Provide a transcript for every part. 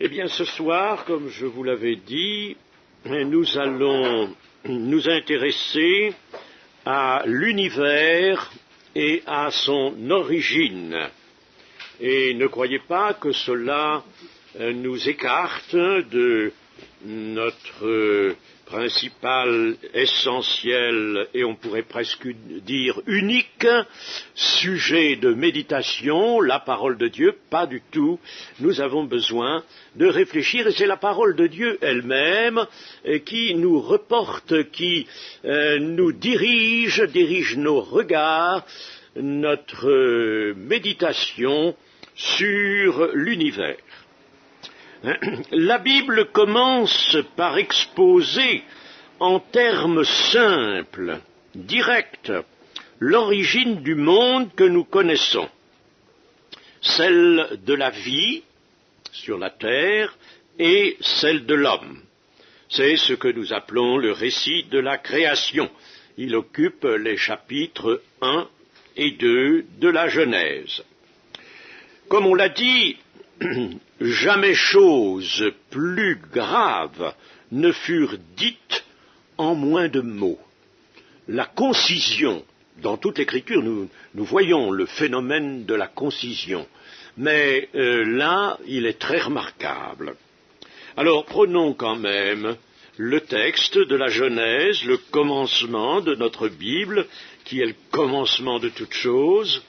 Eh bien, ce soir, comme je vous l'avais dit, nous allons nous intéresser à l'univers et à son origine. Et ne croyez pas que cela nous écarte de notre principal, essentiel et on pourrait presque dire unique sujet de méditation, la parole de Dieu. Pas du tout. Nous avons besoin de réfléchir et c'est la parole de Dieu elle-même qui nous reporte, qui nous dirige nos regards, notre méditation sur l'univers. La Bible commence par exposer en termes simples, directs, l'origine du monde que nous connaissons, celle de la vie sur la terre et celle de l'homme. C'est ce que nous appelons le récit de la création. Il occupe les chapitres 1 et 2 de la Genèse. Comme on l'a dit, jamais chose plus grave ne furent dites en moins de mots. La concision, dans toute l'écriture, nous voyons le phénomène de la concision, mais là, il est très remarquable. Alors, prenons quand même le texte de la Genèse, le commencement de notre Bible, qui est le commencement de toute chose.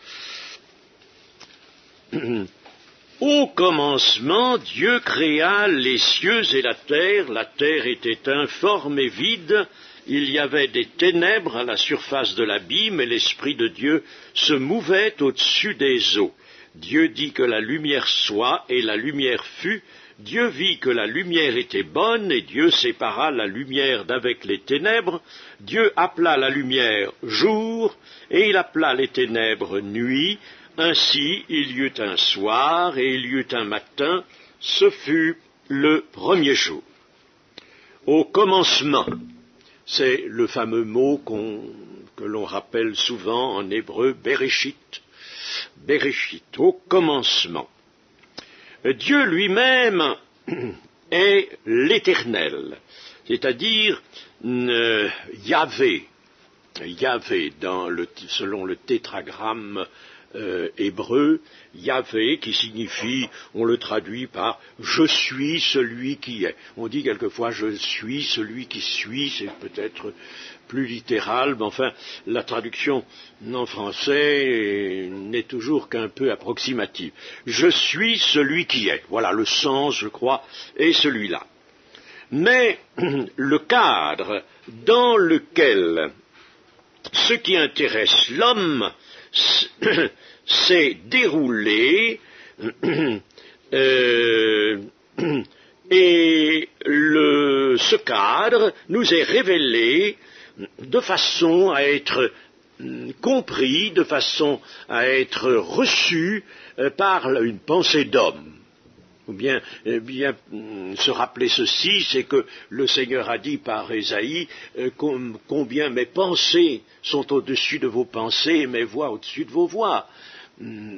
Au commencement, Dieu créa les cieux et la terre était informe et vide, il y avait des ténèbres à la surface de l'abîme et l'Esprit de Dieu se mouvait au-dessus des eaux. Dieu dit que la lumière soit et la lumière fut. Dieu vit que la lumière était bonne et Dieu sépara la lumière d'avec les ténèbres. Dieu appela la lumière jour et il appela les ténèbres nuit. Ainsi, il y eut un soir et il y eut un matin, ce fut le premier jour. Au commencement, c'est le fameux mot que l'on rappelle souvent en hébreu, Bereshit. Bereshit, au commencement. Dieu lui-même est l'Éternel, c'est-à-dire Yahvé. Yahvé, selon le tétragramme hébreu, Yahvé, qui signifie, on le traduit par « je suis celui qui est ». On dit quelquefois « je suis celui qui suis », c'est peut-être plus littéral, mais enfin, la traduction en français n'est toujours qu'un peu approximative. « Je suis celui qui est ». Voilà, le sens, je crois, est celui-là. Mais le cadre dans lequel ce qui intéresse l'homme s'est déroulé et ce cadre nous est révélé de façon à être compris, de façon à être reçu par une pensée d'homme. Ou bien se rappeler ceci, c'est que le Seigneur a dit par Ésaïe combien mes pensées sont au-dessus de vos pensées et mes voix au-dessus de vos voix.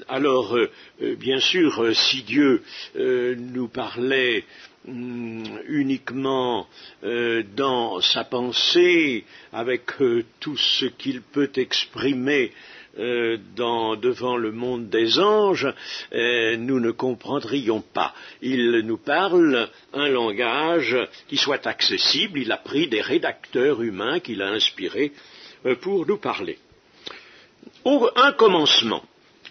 Alors, bien sûr, si Dieu nous parlait uniquement dans sa pensée, avec tout ce qu'il peut exprimer devant le monde des anges, nous ne comprendrions pas. Il nous parle un langage qui soit accessible, il a pris des rédacteurs humains qu'il a inspirés pour nous parler. Un commencement.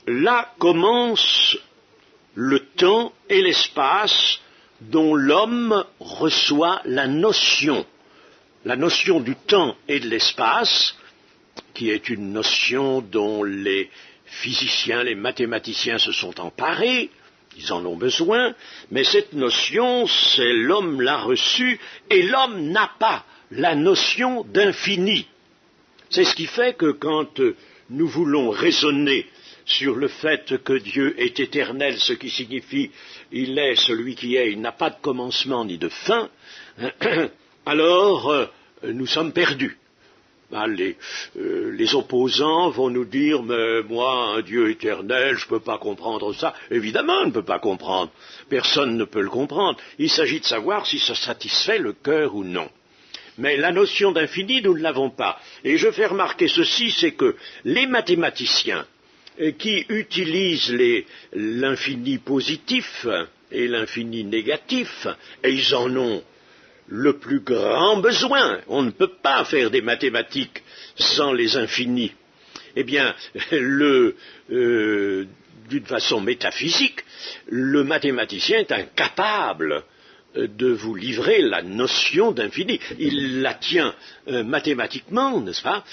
Là commence le temps et l'espace dont l'homme reçoit la notion du temps et de l'espace, qui est une notion dont les physiciens, les mathématiciens se sont emparés, ils en ont besoin, mais cette notion, c'est l'homme l'a reçue, et l'homme n'a pas la notion d'infini. C'est ce qui fait que quand nous voulons raisonner sur le fait que Dieu est éternel, ce qui signifie il est celui qui est, il n'a pas de commencement ni de fin, alors nous sommes perdus. les opposants vont nous dire, mais moi, un Dieu éternel, je ne peux pas comprendre ça. Évidemment, on ne peut pas comprendre. Personne ne peut le comprendre. Il s'agit de savoir si ça satisfait le cœur ou non. Mais la notion d'infini, nous ne l'avons pas. Et je fais remarquer ceci, c'est que les mathématiciens qui utilisent l'infini positif et l'infini négatif, et ils en ont le plus grand besoin. On ne peut pas faire des mathématiques sans les infinis. Eh bien, d'une façon métaphysique, le mathématicien est incapable de vous livrer la notion d'infini. Il la tient mathématiquement, n'est-ce pas?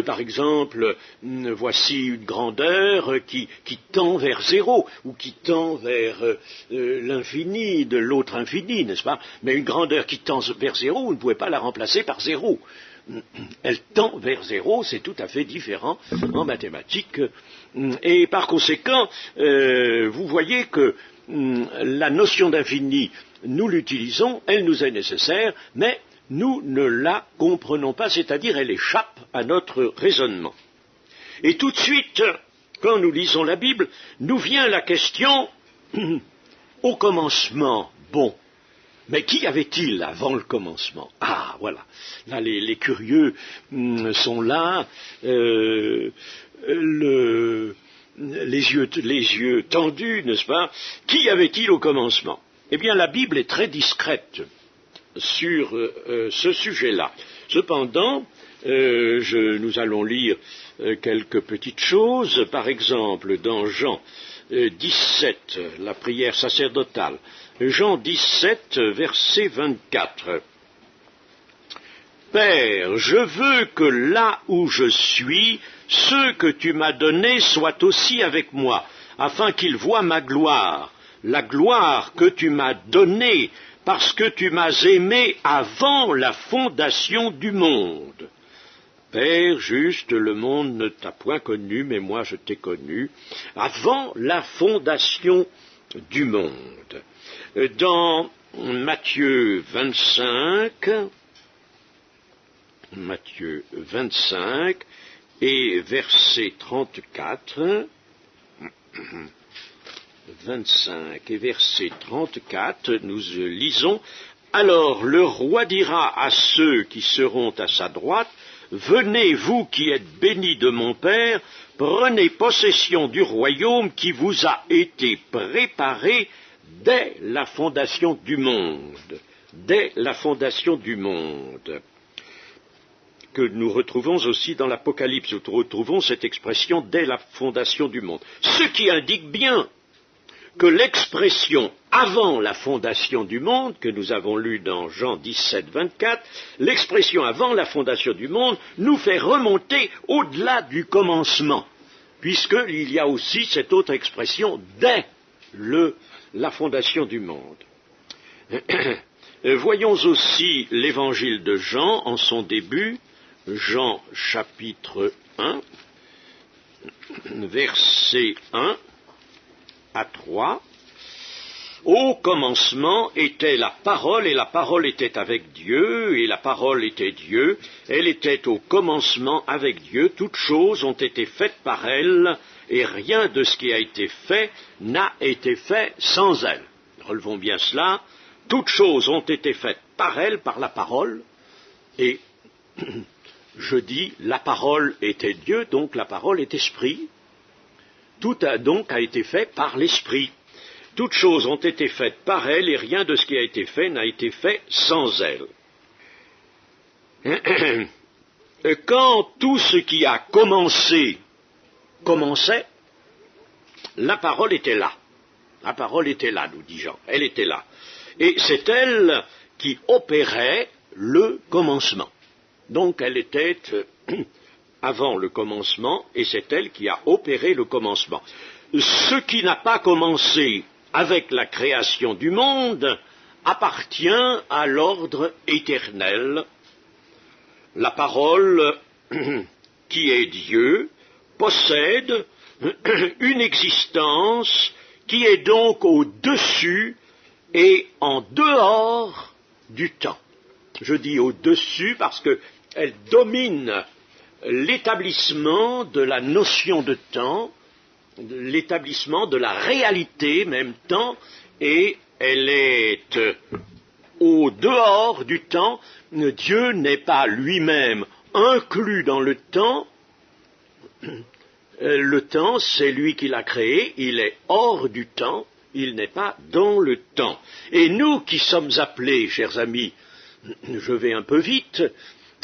Par exemple, voici une grandeur qui tend vers zéro, ou qui tend vers l'infini de l'autre infini, n'est-ce pas? Mais une grandeur qui tend vers zéro, vous ne pouvez pas la remplacer par zéro. Elle tend vers zéro, c'est tout à fait différent en mathématiques. Et par conséquent, vous voyez que la notion d'infini, nous l'utilisons, elle nous est nécessaire, mais nous ne la comprenons pas, c'est-à-dire elle échappe à notre raisonnement. Et tout de suite, quand nous lisons la Bible, nous vient la question, au commencement, bon, mais qu'y avait-il avant le commencement? Ah, voilà, là les curieux sont là, les yeux tendus, n'est-ce pas? Qu'y avait-il au commencement? Eh bien, la Bible est très discrète sur ce sujet-là. Cependant, nous allons lire quelques petites choses. Par exemple, dans Jean 17, la prière sacerdotale. Jean 17, verset 24. Père, je veux que là où je suis, ceux que tu m'as donnés soient aussi avec moi, afin qu'ils voient ma gloire. La gloire que tu m'as donnée, parce que tu m'as aimé avant la fondation du monde. Père juste, le monde ne t'a point connu, mais moi je t'ai connu, avant la fondation du monde. Dans Matthieu 25 et verset 34, 25 et verset 34, nous lisons, « Alors le roi dira à ceux qui seront à sa droite, « Venez, vous qui êtes bénis de mon Père, prenez possession du royaume qui vous a été préparé dès la fondation du monde. » Dès la fondation du monde. Que nous retrouvons aussi dans l'Apocalypse, nous retrouvons cette expression « dès la fondation du monde ». Ce qui indique bien que l'expression « avant la fondation du monde » que nous avons lue dans Jean 17, 24, l'expression « avant la fondation du monde » nous fait remonter au-delà du commencement, puisqu'il y a aussi cette autre expression « dès la fondation du monde ». Voyons aussi l'évangile de Jean en son début, Jean chapitre 1, verset 1 à 3. Au commencement était la parole, et la parole était avec Dieu, et la parole était Dieu. Elle était au commencement avec Dieu. Toutes choses ont été faites par elle, et rien de ce qui a été fait n'a été fait sans elle. Relevons bien cela. Toutes choses ont été faites par elle, par la parole, et je dis, la parole était Dieu, donc la parole est esprit. Tout donc a été fait par l'esprit. Toutes choses ont été faites par elle, et rien de ce qui a été fait n'a été fait sans elle. Quand tout ce qui a commencé commençait, la parole était là. La parole était là, nous dit Jean. Elle était là. Et c'est elle qui opérait le commencement. Donc elle était avant le commencement, et c'est elle qui a opéré le commencement. Ce qui n'a pas commencé avec la création du monde appartient à l'ordre éternel. La parole, qui est Dieu, possède une existence qui est donc au-dessus et en dehors du temps. Je dis au-dessus parce qu'elle domine l'établissement de la notion de temps, l'établissement de la réalité même temps, et elle est au dehors du temps. Dieu n'est pas lui-même inclus dans le temps. Le temps, c'est lui qui l'a créé, il est hors du temps, il n'est pas dans le temps. Et nous qui sommes appelés, chers amis, je vais un peu vite,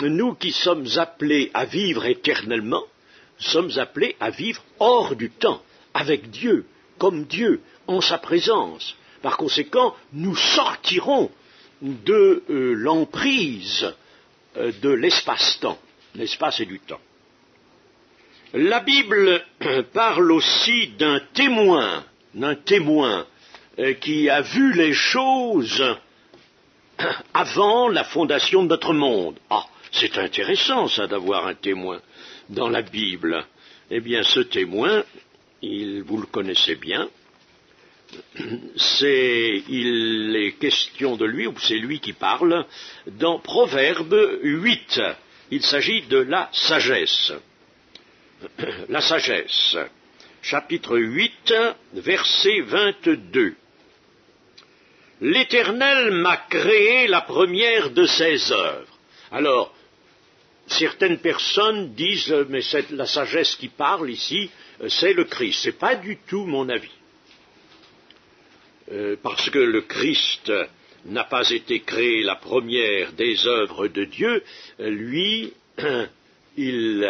nous qui sommes appelés à vivre éternellement, sommes appelés à vivre hors du temps, avec Dieu, comme Dieu, en sa présence. Par conséquent, nous sortirons de l'emprise de l'espace-temps, l'espace et du temps. La Bible parle aussi d'un témoin qui a vu les choses avant la fondation de notre monde. Ah, c'est intéressant ça d'avoir un témoin dans la Bible. Eh bien, ce témoin, vous le connaissez bien, il est question de lui, ou c'est lui qui parle, dans Proverbe 8. Il s'agit de la sagesse. La sagesse, chapitre 8, verset 22. L'Éternel m'a créé la première de ses œuvres. Alors, certaines personnes disent, mais c'est la sagesse qui parle ici, c'est le Christ. Ce n'est pas du tout mon avis. Parce que le Christ n'a pas été créé la première des œuvres de Dieu, lui, il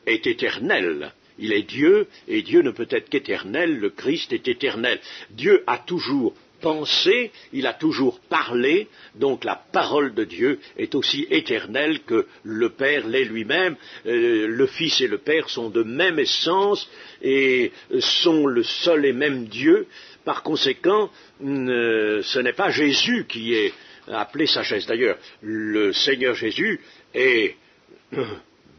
est éternel. Il est Dieu, et Dieu ne peut être qu'éternel, le Christ est éternel. Dieu a toujours pensé, il a toujours parlé, donc la parole de Dieu est aussi éternelle que le Père l'est lui-même. Le Fils et le Père sont de même essence et sont le seul et même Dieu. Par conséquent, ce n'est pas Jésus qui est appelé sagesse. D'ailleurs, le Seigneur Jésus est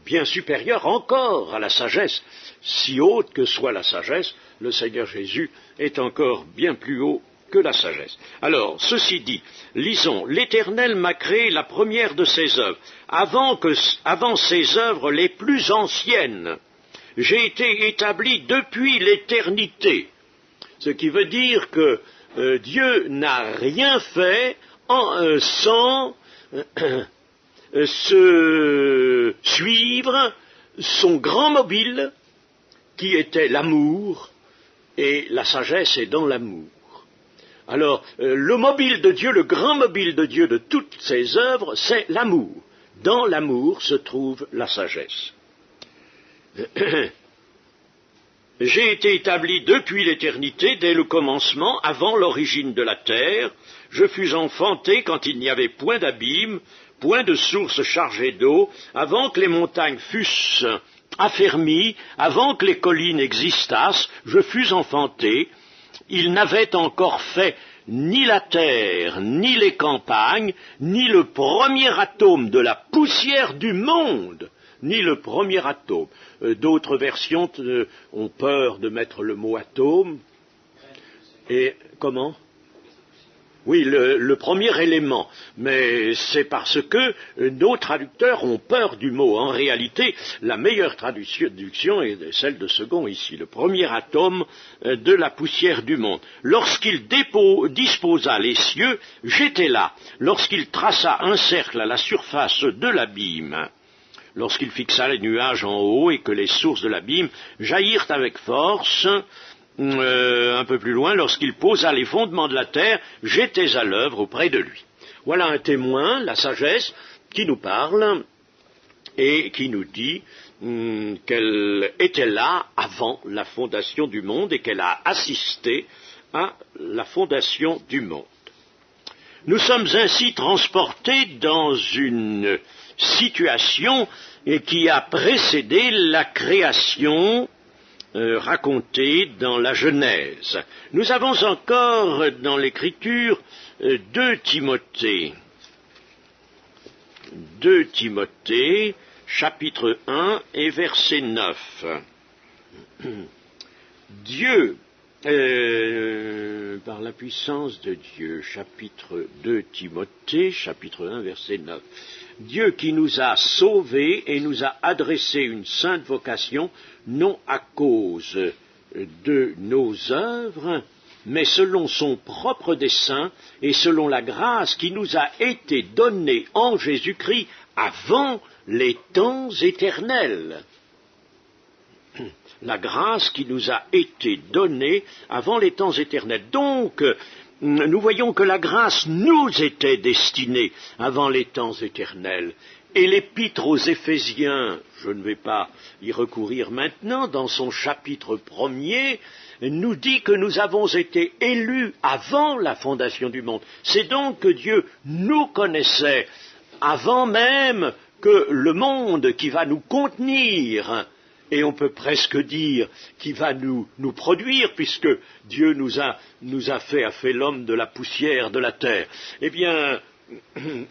bien supérieur encore à la sagesse. Si haute que soit la sagesse, le Seigneur Jésus est encore bien plus haut que la sagesse. Alors, ceci dit, lisons, l'Éternel m'a créé la première de ses œuvres, avant ses œuvres les plus anciennes. J'ai été établi depuis l'éternité. Ce qui veut dire que Dieu n'a rien fait sans se suivre son grand mobile qui était l'amour, et la sagesse est dans l'amour. Alors, le mobile de Dieu, le grand mobile de Dieu de toutes ses œuvres, c'est l'amour. Dans l'amour se trouve la sagesse. J'ai été établi depuis l'éternité, dès le commencement, avant l'origine de la terre. Je fus enfanté quand il n'y avait point d'abîme, point de source chargée d'eau, avant que les montagnes fussent affermies, avant que les collines existassent, je fus enfanté. Il n'avait encore fait ni la terre, ni les campagnes, ni le premier atome de la poussière du monde, ni le premier atome. D'autres versions ont peur de mettre le mot atome. Et comment ? Oui, le premier élément, mais c'est parce que nos traducteurs ont peur du mot. En réalité, la meilleure traduction est celle de Second ici, le premier atome de la poussière du monde. Lorsqu'il disposa les cieux, j'étais là. Lorsqu'il traça un cercle à la surface de l'abîme, lorsqu'il fixa les nuages en haut et que les sources de l'abîme jaillirent avec force, un peu plus loin, lorsqu'il posa les fondements de la terre, j'étais à l'œuvre auprès de lui. Voilà un témoin, la sagesse, qui nous parle et qui nous dit qu'elle était là avant la fondation du monde et qu'elle a assisté à la fondation du monde. Nous sommes ainsi transportés dans une situation qui a précédé la création racontée dans la Genèse. Nous avons encore dans l'Écriture 2 Timothée, chapitre 1 et verset 9. Dieu par la puissance de Dieu, chapitre 2 Timothée, chapitre 1, verset 9. Dieu qui nous a sauvés et nous a adressé une sainte vocation, non à cause de nos œuvres, mais selon son propre dessein et selon la grâce qui nous a été donnée en Jésus-Christ avant les temps éternels. La grâce qui nous a été donnée avant les temps éternels. Donc, nous voyons que la grâce nous était destinée avant les temps éternels. Et l'épître aux Éphésiens, je ne vais pas y recourir maintenant, dans son chapitre 1er, nous dit que nous avons été élus avant la fondation du monde. C'est donc que Dieu nous connaissait avant même que le monde qui va nous contenir, et on peut presque dire qui va nous produire, puisque Dieu nous a fait l'homme de la poussière de la terre. Eh bien,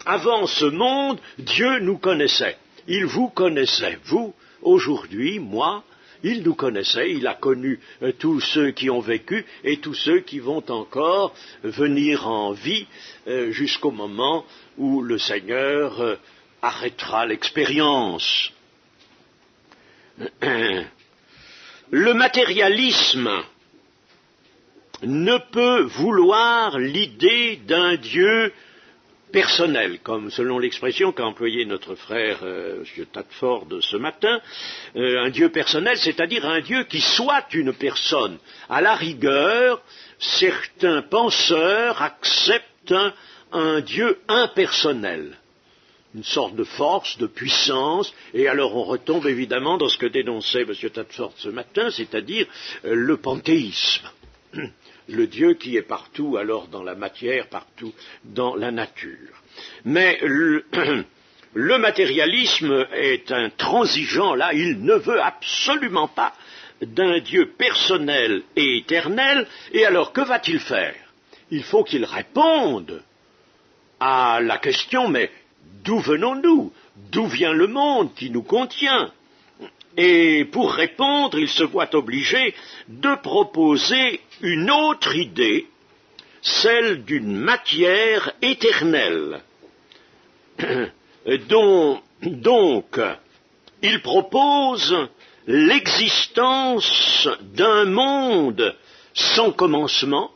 avant ce monde, Dieu nous connaissait. Il vous connaissait, vous, aujourd'hui, moi, il nous connaissait, il a connu tous ceux qui ont vécu et tous ceux qui vont encore venir en vie jusqu'au moment où le Seigneur arrêtera l'expérience. Le matérialisme ne peut vouloir l'idée d'un Dieu personnel, comme selon l'expression qu'a employée notre frère M. Tadford ce matin, un Dieu personnel, c'est-à-dire un Dieu qui soit une personne. À la rigueur, certains penseurs acceptent un Dieu impersonnel, une sorte de force, de puissance, et alors on retombe évidemment dans ce que dénonçait M. Tadford ce matin, c'est-à-dire le panthéisme. Le Dieu qui est partout, alors dans la matière, partout dans la nature. Mais le matérialisme est intransigeant, là, il ne veut absolument pas d'un Dieu personnel et éternel, et alors que va-t-il faire? Il faut qu'il réponde à la question, mais d'où venons-nous? D'où vient le monde qui nous contient? Et pour répondre, il se voit obligé de proposer une autre idée, celle d'une matière éternelle, donc il propose l'existence d'un monde sans commencement,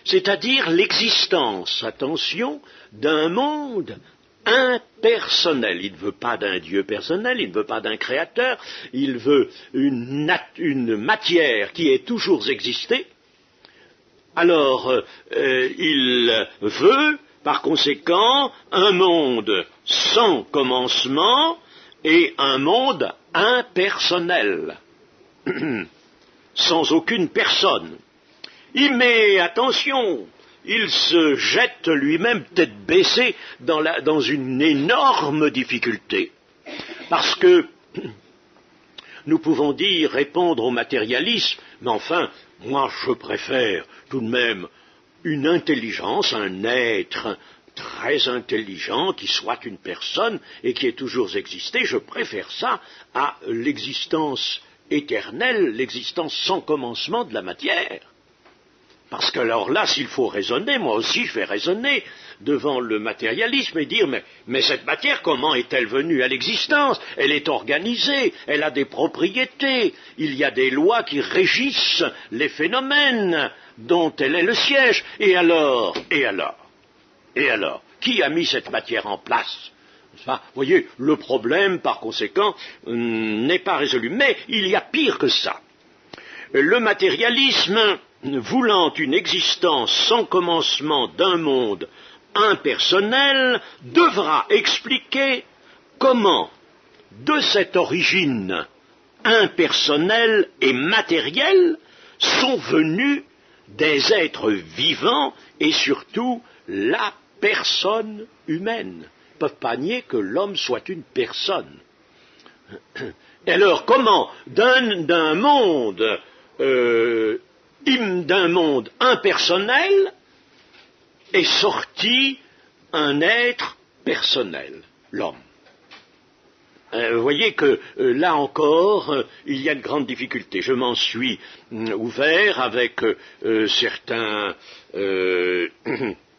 c'est-à-dire l'existence, attention, d'un monde impersonnel. Il ne veut pas d'un Dieu personnel, il ne veut pas d'un créateur, il veut une matière qui ait toujours existé. Alors, il veut, par conséquent, un monde sans commencement et un monde impersonnel, sans aucune personne. Il met, attention, il se jette lui-même tête baissée dans une énorme difficulté. Parce que nous pouvons dire, répondre au matérialisme, mais enfin, moi je préfère tout de même une intelligence, un être très intelligent qui soit une personne et qui ait toujours existé, je préfère ça à l'existence éternelle, l'existence sans commencement de la matière. Parce que alors là, s'il faut raisonner, moi aussi je vais raisonner devant le matérialisme et dire mais cette matière, comment est-elle venue à l'existence? Elle est organisée, elle a des propriétés, il y a des lois qui régissent les phénomènes dont elle est le siège. Et alors, qui a mis cette matière en place? Vous voyez, le problème, par conséquent, n'est pas résolu. Mais il y a pire que ça. Le matérialisme, voulant une existence sans commencement d'un monde impersonnel, devra expliquer comment, de cette origine impersonnelle et matérielle, sont venus des êtres vivants et surtout la personne humaine. Ils ne peuvent pas nier que l'homme soit une personne. Et alors, comment, d'un monde impersonnel est sorti un être personnel, l'homme. Vous voyez que là encore, il y a une grande difficulté. Je m'en suis ouvert avec certains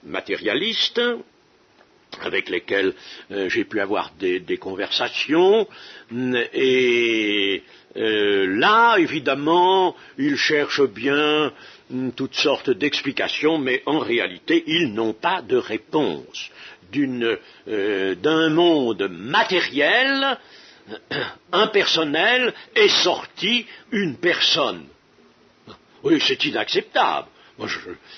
matérialistes avec lesquels j'ai pu avoir des conversations, et là, évidemment, ils cherchent bien toutes sortes d'explications, mais en réalité, ils n'ont pas de réponse. D'un monde matériel, impersonnel, est sortie une personne. Oui, c'est inacceptable. Moi,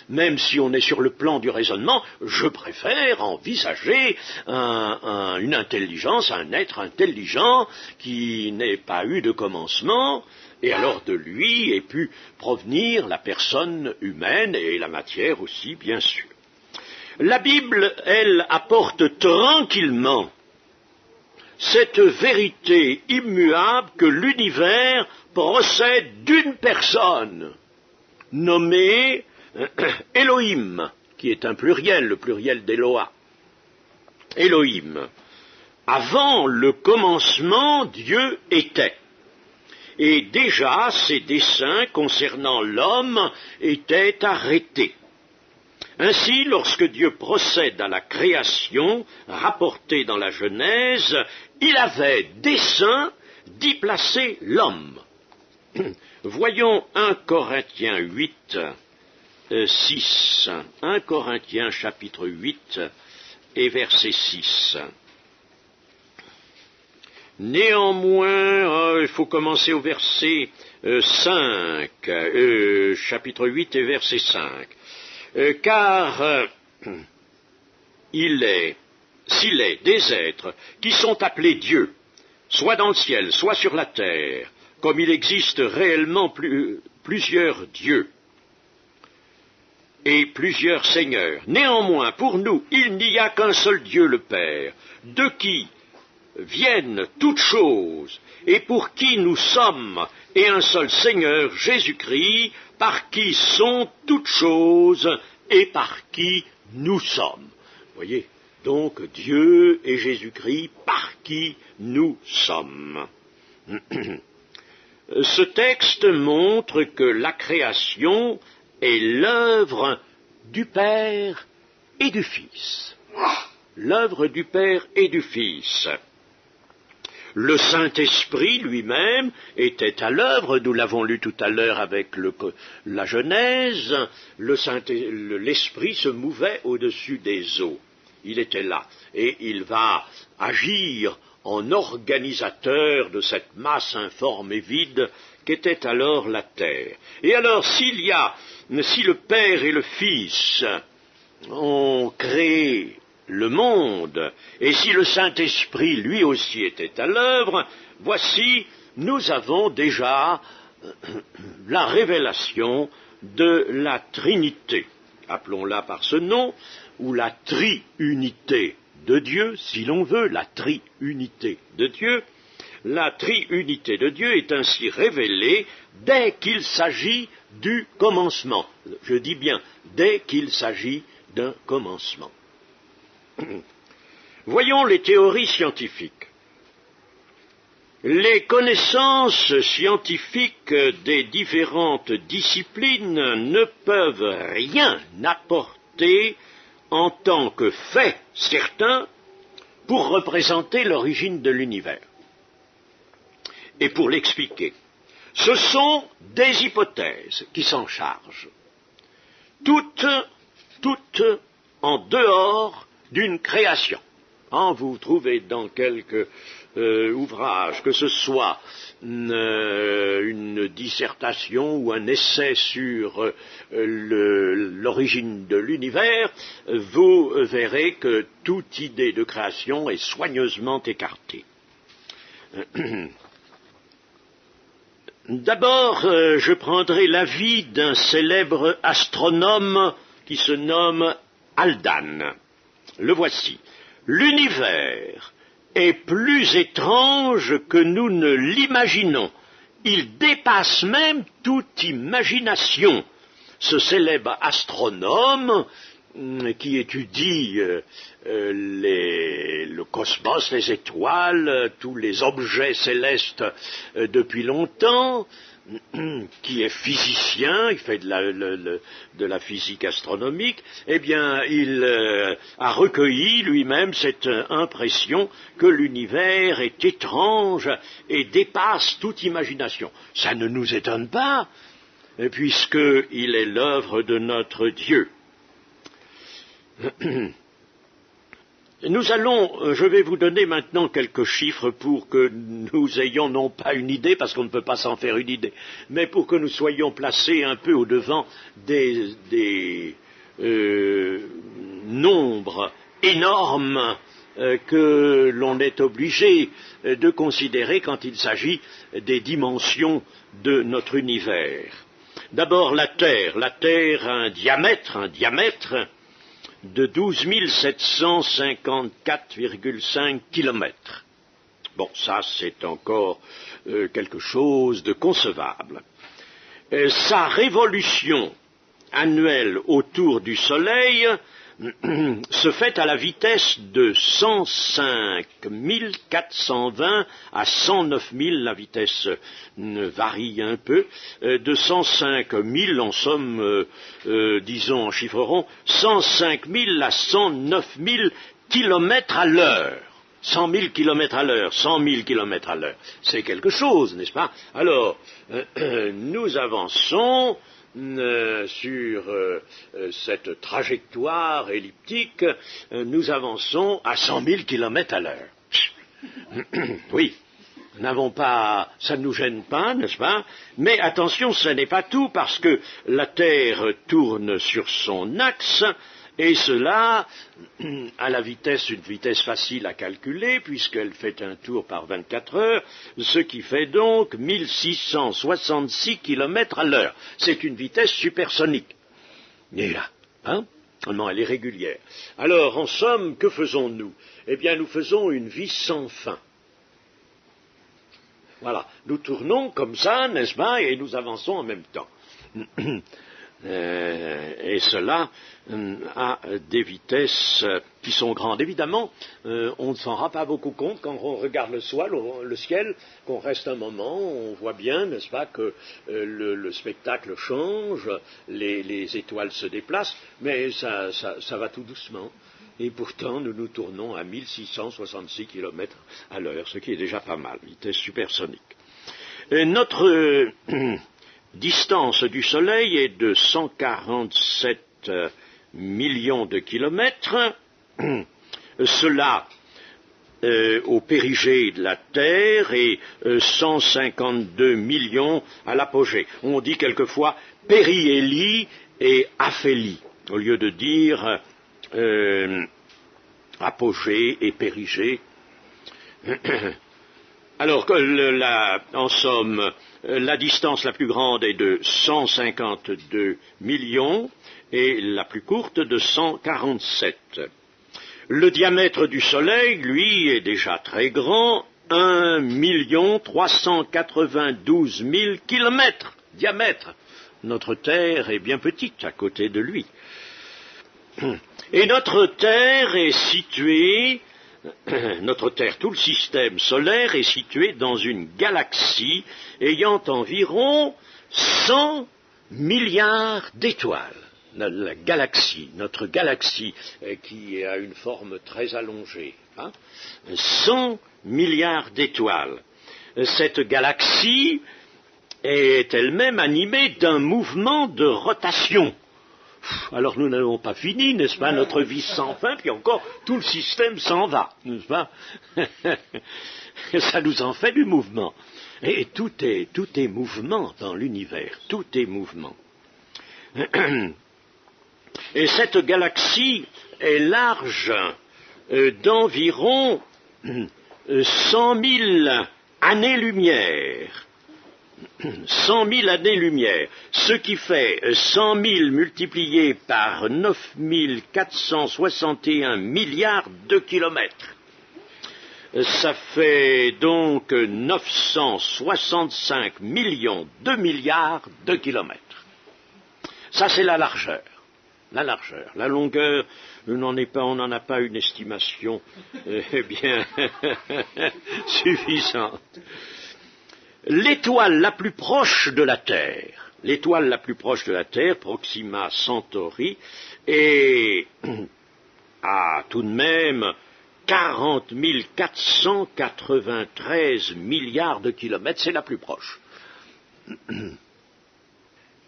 même si on est sur le plan du raisonnement, je préfère envisager une intelligence, un être intelligent qui n'ait pas eu de commencement, et alors de lui ait pu provenir la personne humaine et la matière aussi, bien sûr. La Bible, elle, apporte tranquillement cette vérité immuable que l'univers procède d'une personne, nommée Elohim, qui est un pluriel, le pluriel d'Eloah. Elohim. Avant le commencement, Dieu était. Et déjà, ses desseins concernant l'homme étaient arrêtés. Ainsi, lorsque Dieu procède à la création, rapportée dans la Genèse, il avait dessein d'y placer l'homme. Voyons 1 Corinthiens 8, 6. 1 Corinthiens chapitre 8 et verset 6. Néanmoins, il faut commencer au verset 5, chapitre 8 et verset 5. Car s'il est des êtres qui sont appelés dieux, soit dans le ciel, soit sur la terre, comme il existe réellement plusieurs dieux et plusieurs seigneurs, néanmoins, pour nous, il n'y a qu'un seul Dieu le Père, de qui viennent toutes choses, et pour qui nous sommes, et un seul Seigneur, Jésus-Christ, par qui sont toutes choses, et par qui nous sommes. Voyez, donc Dieu et Jésus-Christ, par qui nous sommes. Ce texte montre que la création est l'œuvre du Père et du Fils. L'œuvre du Père et du Fils. Le Saint-Esprit lui-même était à l'œuvre, nous l'avons lu tout à l'heure avec la Genèse, l'Esprit se mouvait au-dessus des eaux. Il était là, et il va agir en organisateur de cette masse informe et vide qu'était alors la terre. Et alors, si le Père et le Fils ont créé le monde, et si le Saint-Esprit lui aussi était à l'œuvre, voici, nous avons déjà la révélation de la Trinité, appelons-la par ce nom, ou la triunité de Dieu, si l'on veut, la triunité de Dieu. La triunité de Dieu est ainsi révélée dès qu'il s'agit du commencement. Je dis bien, dès qu'il s'agit d'un commencement. Voyons les théories scientifiques. Les connaissances scientifiques des différentes disciplines ne peuvent rien apporter en tant que fait certain pour représenter l'origine de l'univers et pour l'expliquer. Ce sont des hypothèses qui s'en chargent, toutes en dehors d'une création. Vous trouvez dans quelques ouvrages, que ce soit une dissertation ou un essai sur l'origine de l'univers, vous verrez que toute idée de création est soigneusement écartée. D'abord, je prendrai l'avis d'un célèbre astronome qui se nomme Haldane. Le voici. L'univers est plus étrange que nous ne l'imaginons. Il dépasse même toute imagination. Ce célèbre astronome qui étudie le cosmos, les étoiles, tous les objets célestes depuis longtemps, qui est physicien, il fait de la physique astronomique, eh bien, il a recueilli lui-même cette impression que l'univers est étrange et dépasse toute imagination. Ça ne nous étonne pas, puisqu'il est l'œuvre de notre Dieu. Je vais vous donner maintenant quelques chiffres pour que nous ayons non pas une idée, parce qu'on ne peut pas s'en faire une idée, mais pour que nous soyons placés un peu au-devant des nombres énormes que l'on est obligé de considérer quand il s'agit des dimensions de notre univers. D'abord la Terre a un diamètre de 12 754,5 kilomètres. Bon, ça c'est encore quelque chose de concevable. Sa révolution annuelle autour du Soleil se fait à la vitesse de 105 420 à 109 000, la vitesse varie un peu, de 105 000 en somme, disons en chiffre rond, 105 000 à 109 000 kilomètres à l'heure. 100 000 kilomètres à l'heure, 100 000 kilomètres à l'heure, c'est quelque chose, n'est-ce pas? Alors, nous avançons sur cette trajectoire elliptique, nous avançons à 100 000 kilomètres à l'heure. Oui, ça ne nous gêne pas, n'est-ce pas? Mais attention, ce n'est pas tout, parce que la Terre tourne sur son axe, et cela à une vitesse facile à calculer, puisqu'elle fait un tour par 24 heures, ce qui fait donc 1666 km à l'heure. C'est une vitesse supersonique. Et là, non, elle est régulière. Alors, en somme, que faisons-nous? Eh bien, nous faisons une vie sans fin. Voilà, nous tournons comme ça, n'est-ce pas, et nous avançons en même temps. Et cela à des vitesses qui sont grandes. Évidemment, on ne s'en rend pas beaucoup compte quand on regarde le ciel, qu'on reste un moment, on voit bien, n'est-ce pas, que le spectacle change, les étoiles se déplacent, mais ça va tout doucement. Et pourtant, nous nous tournons à 1666 km à l'heure, ce qui est déjà pas mal, vitesse supersonique. Notre distance du Soleil est de 147 millions de kilomètres, cela au périgée de la Terre et 152 millions à l'apogée. On dit quelquefois périhélie et aphélie, au lieu de dire apogée et périgée. Alors, en somme, la distance la plus grande est de 152 millions et la plus courte de 147. Le diamètre du Soleil, lui, est déjà très grand, 1 392 000 kilomètres diamètre. Notre Terre est bien petite à côté de lui. Et notre Terre est située... Notre Terre, tout le système solaire est situé dans une galaxie ayant environ 100 milliards d'étoiles. Notre galaxie qui a une forme très allongée, 100 milliards d'étoiles. Cette galaxie est elle-même animée d'un mouvement de rotation. Alors nous n'avons pas fini, n'est-ce pas, notre vie sans fin, puis encore tout le système s'en va, n'est-ce pas? Ça nous en fait du mouvement. Et tout est mouvement dans l'univers, tout est mouvement. Et cette galaxie est large d'environ 100 000 années-lumière. 100 000 années-lumière, ce qui fait 100 000 multiplié par 9 461 milliards de kilomètres. Ça fait donc 965 millions de milliards de kilomètres. Ça, c'est la largeur. la largeur. La longueur, on n'en a pas une estimation bien suffisante. L'étoile la plus proche de la Terre, Proxima Centauri, est à tout de même 40 493 milliards de kilomètres, c'est la plus proche.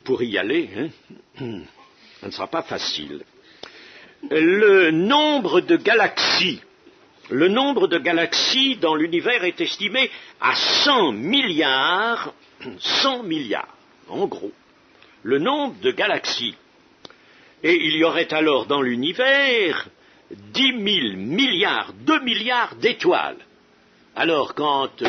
Pour y aller, ça ne sera pas facile. Le nombre de galaxies dans l'univers est estimé à 100 milliards, en gros. Le nombre de galaxies. Et il y aurait alors dans l'univers 10 000 milliards, 2 milliards d'étoiles. Alors quand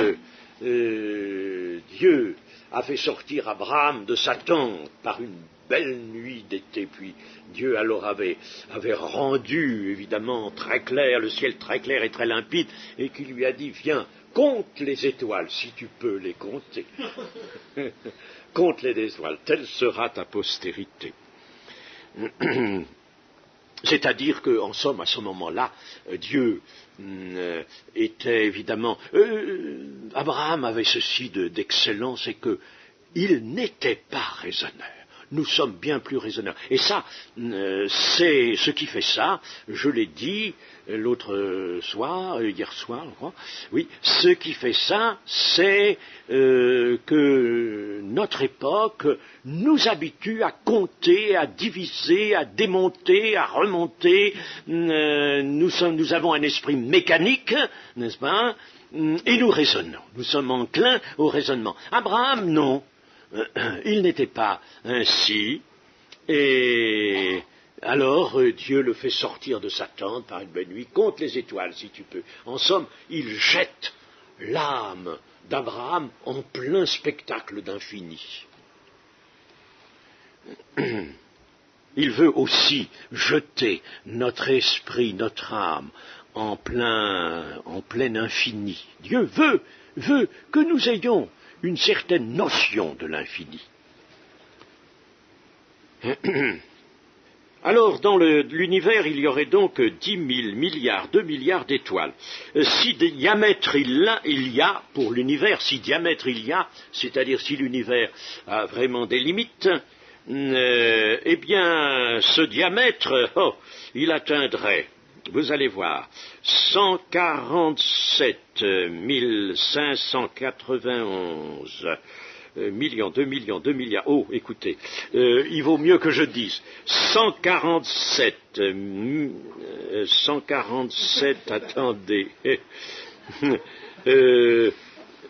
Dieu a fait sortir Abraham de sa tente par une belle nuit d'été, puis Dieu alors avait rendu évidemment très clair, le ciel très clair et très limpide, et qui lui a dit, viens, compte les étoiles, si tu peux les compter. Compte les étoiles, telle sera ta postérité. C'est-à-dire qu'en somme, à ce moment-là, Dieu était évidemment... Abraham avait ceci d'excellent, c'est qu'il n'était pas raisonneur. Nous sommes bien plus raisonnables. Et ça, c'est ce qui fait ça, je l'ai dit l'autre soir, hier soir, je crois, oui, ce qui fait ça, c'est que notre époque nous habitue à compter, à diviser, à démonter, à remonter. Nous avons un esprit mécanique, n'est-ce pas, et nous raisonnons. Nous sommes enclins au raisonnement. Abraham, non. Il n'était pas ainsi, et alors Dieu le fait sortir de sa tente par une belle nuit, compte les étoiles si tu peux. En somme, il jette l'âme d'Abraham en plein spectacle d'infini. Il veut aussi jeter notre esprit, notre âme en plein infini. Dieu veut que nous ayons une certaine notion de l'infini. Alors, dans l'univers, il y aurait donc 10 000 milliards, 2 milliards d'étoiles. Si diamètre il y a, pour l'univers, si diamètre il y a, c'est-à-dire si l'univers a vraiment des limites, eh bien, ce diamètre, il atteindrait, vous allez voir, 147 591 millions, 2 milliards. Oh, écoutez, il vaut mieux que je dise 147, attendez,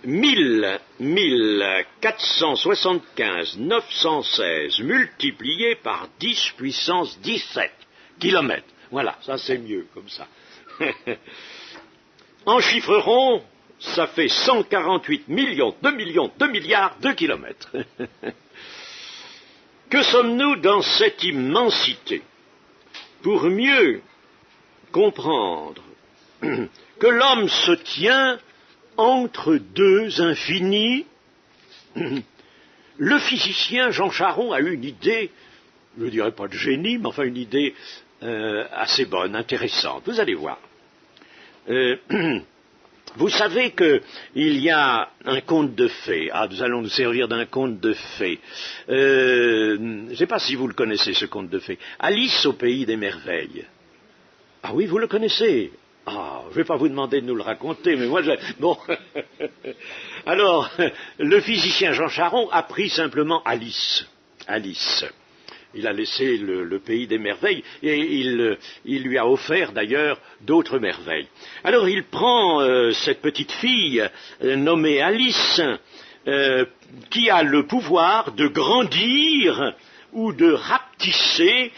1475 916 multiplié par 10 puissance 17 kilomètres. Voilà, ça c'est mieux comme ça. En chiffres ronds, ça fait 148 millions, 2 milliards de kilomètres. Que sommes-nous dans cette immensité? Pour mieux comprendre que l'homme se tient entre deux infinis, le physicien Jean Charron a eu une idée, je ne dirais pas de génie, mais enfin une idée assez bonne, intéressante. Vous allez voir. Vous savez qu'il y a un conte de fées. Ah, nous allons nous servir d'un conte de fées. Je ne sais pas si vous le connaissez, ce conte de fées. Alice au pays des merveilles. Ah oui, vous le connaissez. Ah, je ne vais pas vous demander de nous le raconter, mais moi, bon. Alors, le physicien Jean Charron a pris simplement Alice. Il a laissé le pays des merveilles et il lui a offert d'ailleurs d'autres merveilles. Alors il prend cette petite fille nommée Alice qui a le pouvoir de grandir ou de rapetisser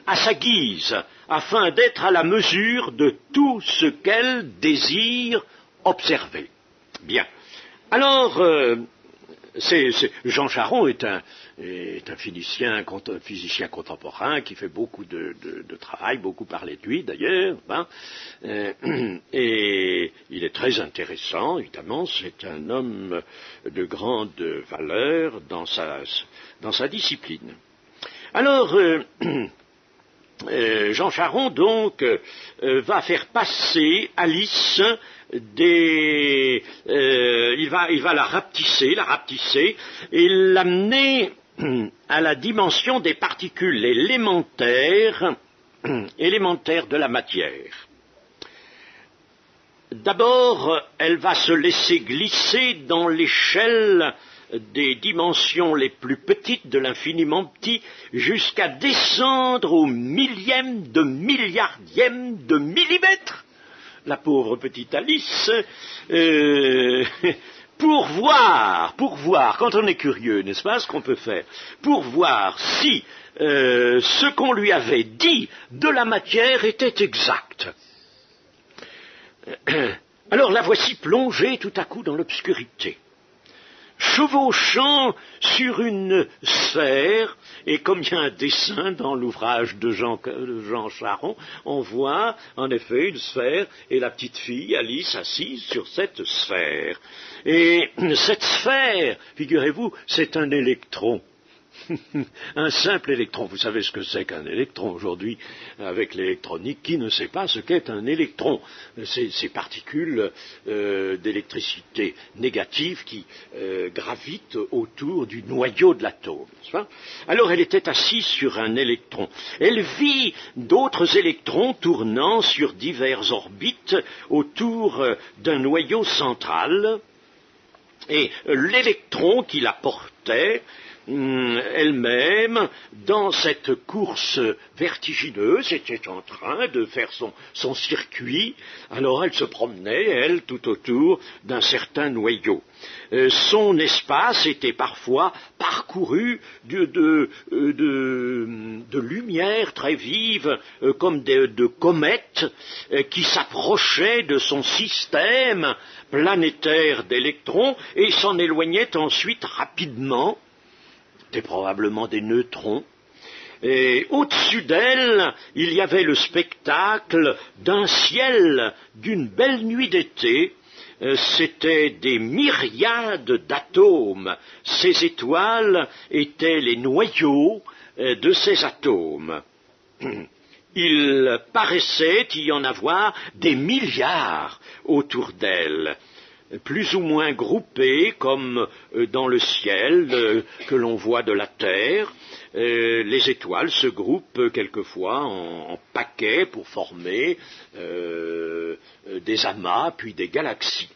à sa guise afin d'être à la mesure de tout ce qu'elle désire observer. Bien. Alors, Jean Charron est un physicien contemporain qui fait beaucoup de travail, beaucoup parlé de lui d'ailleurs, et il est très intéressant, évidemment, c'est un homme de grande valeur dans sa discipline. Alors, Jean Charron, donc, va faire passer Alice il va la rapetisser, et l'amener à la dimension des particules élémentaires de la matière. D'abord, elle va se laisser glisser dans l'échelle des dimensions les plus petites de l'infiniment petit jusqu'à descendre au millième de milliardième de millimètre. La pauvre petite Alice, pour voir, quand on est curieux, n'est-ce pas, ce qu'on peut faire, pour voir si ce qu'on lui avait dit de la matière était exact. Alors la voici plongée tout à coup dans l'obscurité, chevauchant sur une sphère, et comme il y a un dessin dans l'ouvrage de Jean Charron, on voit en effet une sphère et la petite fille Alice assise sur cette sphère. Et cette sphère, figurez-vous, c'est un électron. Un simple électron. Vous savez ce que c'est qu'un électron aujourd'hui avec l'électronique? Qui ne sait pas ce qu'est un électron? Ces particules d'électricité négative qui gravitent autour du noyau de l'atome. Alors elle était assise sur un électron. Elle vit d'autres électrons tournant sur diverses orbites autour d'un noyau central, et l'électron qui la portait elle-même, dans cette course vertigineuse, était en train de faire son circuit. Alors elle se promenait, elle, tout autour d'un certain noyau. Son espace était parfois parcouru de lumières très vives, comme de comètes, qui s'approchaient de son système planétaire d'électrons et s'en éloignaient ensuite rapidement. C'était probablement des neutrons. Et au-dessus d'elle, il y avait le spectacle d'un ciel d'une belle nuit d'été. C'étaient des myriades d'atomes. Ces étoiles étaient les noyaux de ces atomes. Il paraissait y en avoir des milliards autour d'elle, plus ou moins groupés comme dans le ciel que l'on voit de la Terre. Les étoiles se groupent quelquefois en paquets pour former des amas, puis des galaxies.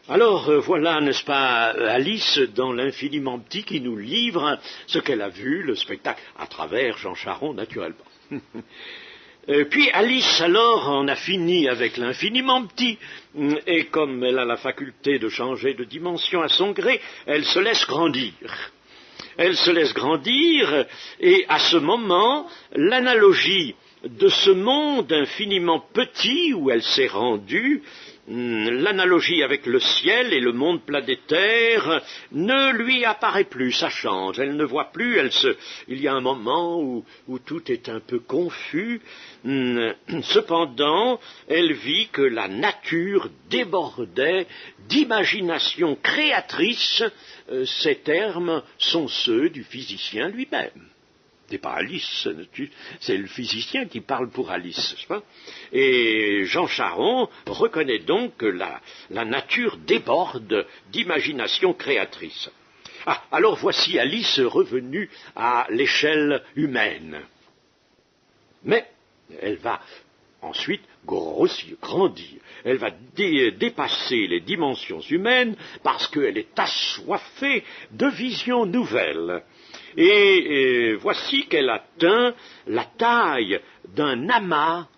Alors voilà, n'est-ce pas, Alice dans l'infiniment petit qui nous livre ce qu'elle a vu, le spectacle, à travers Jean Charron naturellement. Puis Alice alors en a fini avec l'infiniment petit, et comme elle a la faculté de changer de dimension à son gré, elle se laisse grandir. Elle se laisse grandir, et à ce moment, l'analogie de ce monde infiniment petit où elle s'est rendue, l'analogie avec le ciel et le monde planétaire ne lui apparaît plus, ça change, elle ne voit plus, il y a un moment où tout est un peu confus, cependant elle vit que la nature débordait d'imagination créatrice. Ces termes sont ceux du physicien lui-même. C'est pas Alice, c'est le physicien qui parle pour Alice, n'est-ce pas? Et Jean Charron reconnaît donc que la nature déborde d'imagination créatrice. Ah, alors voici Alice revenue à l'échelle humaine. Mais elle va ensuite grossir, grandir. Elle va dépasser les dimensions humaines parce qu'elle est assoiffée de visions nouvelles. Et voici qu'elle atteint la taille d'un amas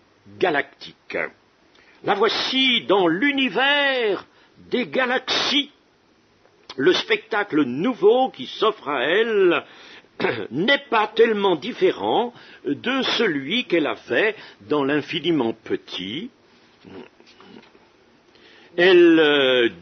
galactique. La voici dans l'univers des galaxies. Le spectacle nouveau qui s'offre à elle n'est pas tellement différent de celui qu'elle avait dans l'infiniment petit. Elle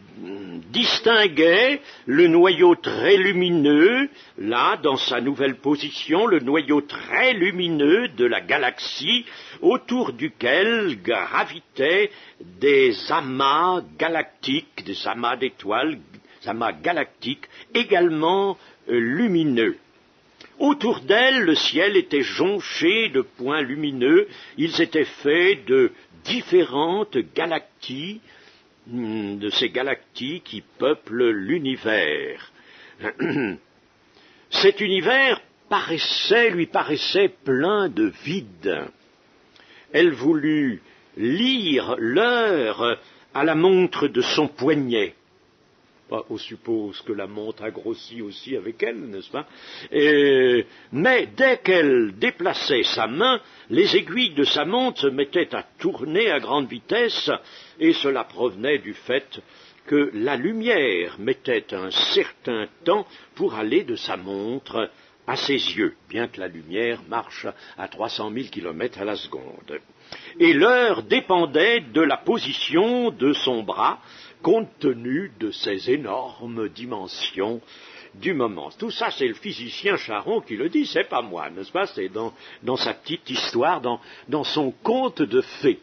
distinguait le noyau très lumineux, là, dans sa nouvelle position, le noyau très lumineux de la galaxie, autour duquel gravitaient des amas galactiques, des amas d'étoiles, des amas galactiques également lumineux. Autour d'elle, le ciel était jonché de points lumineux. Ils étaient faits de différentes galaxies, de ces galaxies qui peuplent l'univers. Cet univers lui paraissait plein de vide. Elle voulut lire l'heure à la montre de son poignet. On suppose que la montre a grossi aussi avec elle, n'est-ce pas? Mais dès qu'elle déplaçait sa main, les aiguilles de sa montre se mettaient à tourner à grande vitesse, et cela provenait du fait que la lumière mettait un certain temps pour aller de sa montre à ses yeux, bien que la lumière marche à 300 000 km à la seconde. Et l'heure dépendait de la position de son bras, compte tenu de ses énormes dimensions du moment. Tout ça, c'est le physicien Charon qui le dit, c'est pas moi, n'est-ce pas? C'est dans sa petite histoire, dans son conte de fées.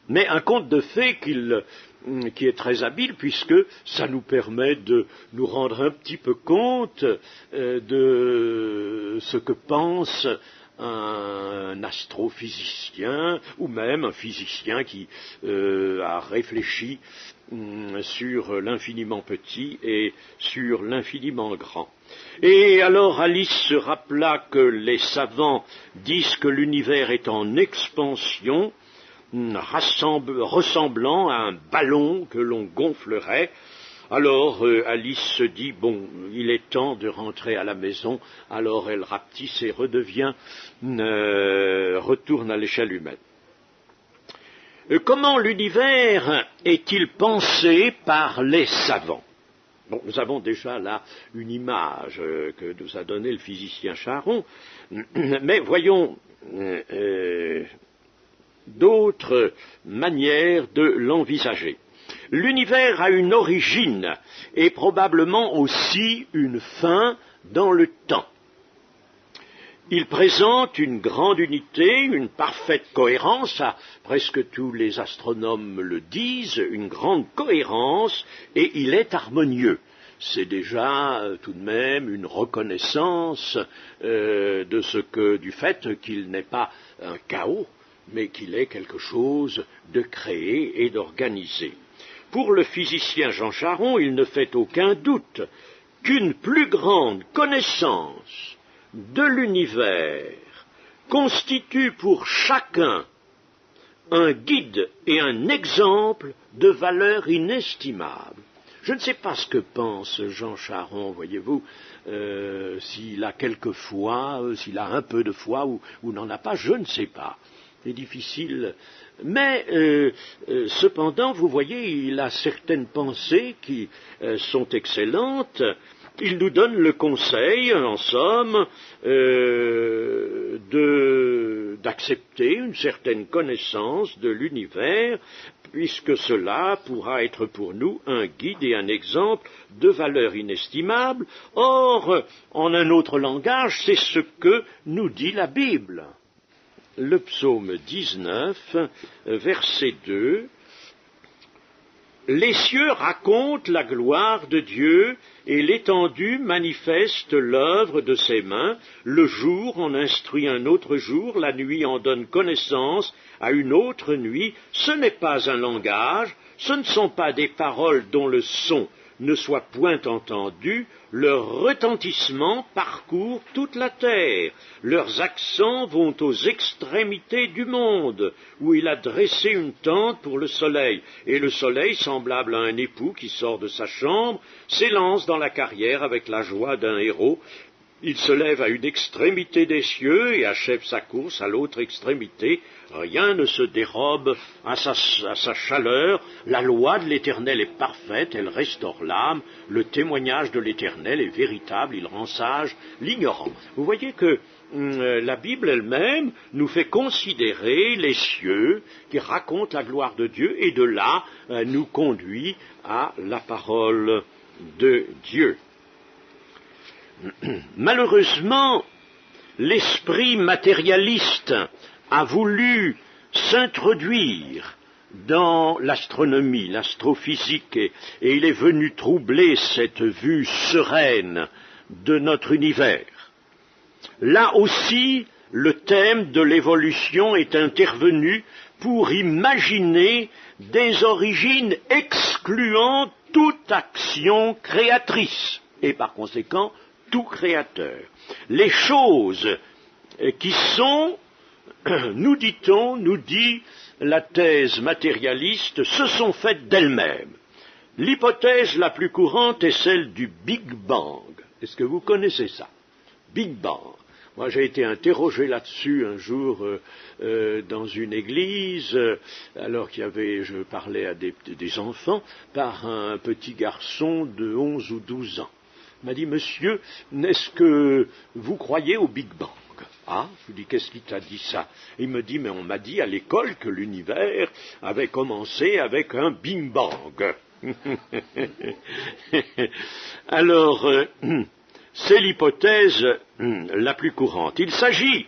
Mais un conte de fées qui est très habile, puisque ça nous permet de nous rendre un petit peu compte de ce que pense un astrophysicien, ou même un physicien qui a réfléchi sur l'infiniment petit et sur l'infiniment grand. Et alors Alice se rappela que les savants disent que l'univers est en expansion, ressemblant à un ballon que l'on gonflerait. Alors Alice se dit, bon, il est temps de rentrer à la maison. Alors elle rapetisse et retourne à l'échelle humaine. Comment l'univers est-il pensé par les savants? Bon, nous avons déjà là une image que nous a donnée le physicien Charon, mais voyons d'autres manières de l'envisager. L'univers a une origine et probablement aussi une fin dans le temps. Il présente une grande unité, une parfaite cohérence, presque tous les astronomes le disent, une grande cohérence, et il est harmonieux. C'est déjà tout de même une reconnaissance du fait qu'il n'est pas un chaos, mais qu'il est quelque chose de créé et d'organisé. Pour le physicien Jean Charon, il ne fait aucun doute qu'une plus grande connaissance de l'univers constitue pour chacun un guide et un exemple de valeur inestimable. Je ne sais pas ce que pense Jean Charon, voyez-vous, s'il a quelques foi, s'il a un peu de foi ou n'en a pas, je ne sais pas. C'est difficile. Mais cependant, vous voyez, il a certaines pensées qui sont excellentes. Il nous donne le conseil, en somme, d'accepter une certaine connaissance de l'univers, puisque cela pourra être pour nous un guide et un exemple de valeur inestimable. Or, en un autre langage, c'est ce que nous dit la Bible. Le psaume 19, verset 2, « Les cieux racontent la gloire de Dieu, et l'étendue manifeste l'œuvre de ses mains. Le jour en instruit un autre jour, la nuit en donne connaissance à une autre nuit. Ce n'est pas un langage, ce ne sont pas des paroles dont le son ne soit point entendu. Leur retentissement parcourt toute la terre. Leurs accents vont aux extrémités du monde, où il a dressé une tente pour le soleil. Et le soleil, semblable à un époux qui sort de sa chambre, s'élance dans la carrière avec la joie d'un héros. Il se lève à une extrémité des cieux et achève sa course à l'autre extrémité. Rien ne se dérobe à sa chaleur. La loi de l'Éternel est parfaite, elle restaure l'âme. Le témoignage de l'Éternel est véritable, il rend sage l'ignorant. Vous voyez que la Bible elle-même nous fait considérer les cieux qui racontent la gloire de Dieu, et de là nous conduit à la parole de Dieu. Malheureusement, l'esprit matérialiste a voulu s'introduire dans l'astronomie, l'astrophysique, et il est venu troubler cette vue sereine de notre univers. Là aussi, le thème de l'évolution est intervenu pour imaginer des origines excluant toute action créatrice, et par conséquent, tout créateur. Les choses qui sont, nous dit-on, nous dit la thèse matérialiste, se sont faites d'elles-mêmes. L'hypothèse la plus courante est celle du Big Bang. Est-ce que vous connaissez ça? Big Bang. Moi, j'ai été interrogé là-dessus un jour dans une église, alors je parlais à des enfants, par un petit garçon de 11 ou 12 ans. Il m'a dit, monsieur, est-ce que vous croyez au Big Bang? Ah, je lui dis, qu'est-ce qui t'a dit ça? Il me dit, mais on m'a dit à l'école que l'univers avait commencé avec un Big Bang. Alors, c'est l'hypothèse la plus courante. Il s'agit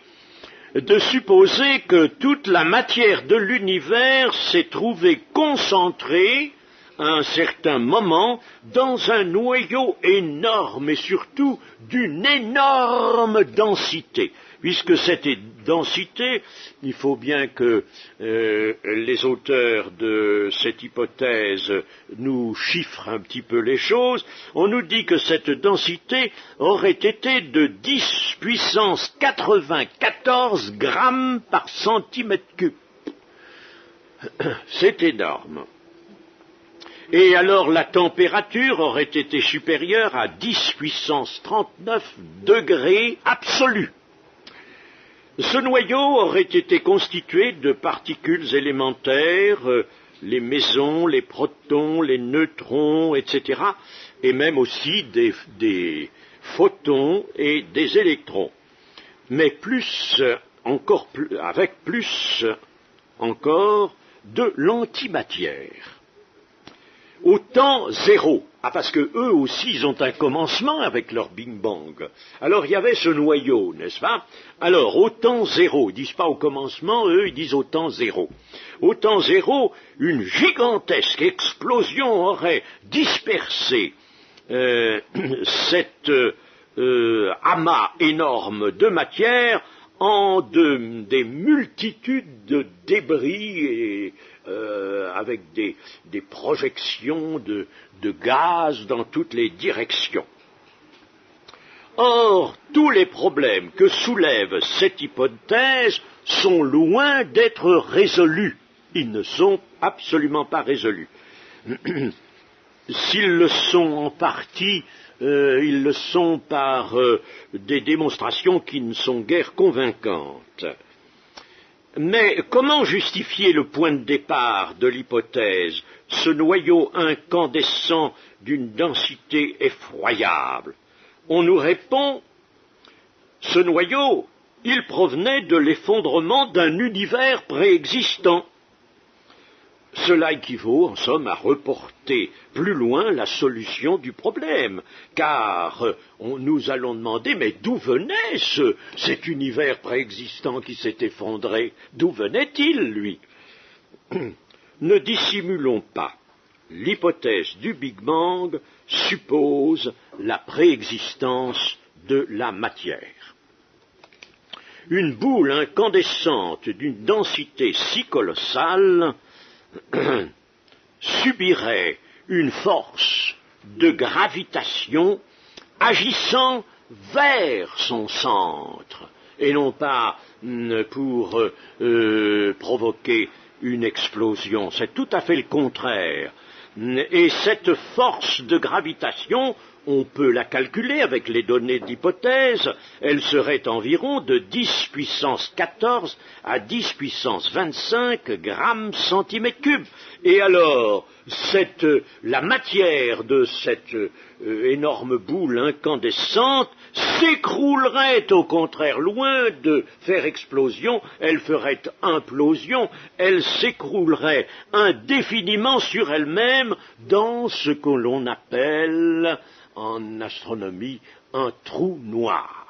de supposer que toute la matière de l'univers s'est trouvée concentrée à un certain moment dans un noyau énorme et surtout d'une énorme densité. Puisque cette densité, il faut bien que les auteurs de cette hypothèse nous chiffrent un petit peu les choses, on nous dit que cette densité aurait été de 10 puissance 94 grammes par centimètre cube. C'est énorme. Et alors la température aurait été supérieure à 10 puissance 39 degrés absolus. Ce noyau aurait été constitué de particules élémentaires, les mésons, les protons, les neutrons, etc., et même aussi des photons et des électrons. Mais avec plus encore de l'antimatière. Au temps zéro. Ah, parce que eux aussi, ils ont un commencement avec leur Big Bang. Alors, il y avait ce noyau, n'est-ce pas? Alors, au temps zéro, ils disent pas au commencement, eux, ils disent au temps zéro. Au temps zéro, une gigantesque explosion aurait dispersé cet amas énorme de matière en des multitudes de débris et avec des projections de gaz dans toutes les directions. Or, tous les problèmes que soulève cette hypothèse sont loin d'être résolus. Ils ne sont absolument pas résolus. S'ils le sont en partie, ils le sont par des démonstrations qui ne sont guère convaincantes. Mais comment justifier le point de départ de l'hypothèse, ce noyau incandescent d'une densité effroyable? On nous répond, ce noyau, il provenait de l'effondrement d'un univers préexistant. Cela équivaut, en somme, à reporter plus loin la solution du problème, car nous allons demander, mais d'où venait cet univers préexistant qui s'est effondré? D'où venait-il, lui? Ne dissimulons pas. L'hypothèse du Big Bang suppose la préexistence de la matière. Une boule incandescente d'une densité si colossale subirait une force de gravitation agissant vers son centre, et non pas pour provoquer une explosion. C'est tout à fait le contraire. Et cette force de gravitation, on peut la calculer avec les données d'hypothèse, elle serait environ de 10 puissance 14 à 10 puissance 25 grammes centimètre cube. Et alors, la matière de cette énorme boule incandescente s'écroulerait au contraire, loin de faire explosion, elle ferait implosion, elle s'écroulerait indéfiniment sur elle-même dans ce que l'on appelle en astronomie un trou noir.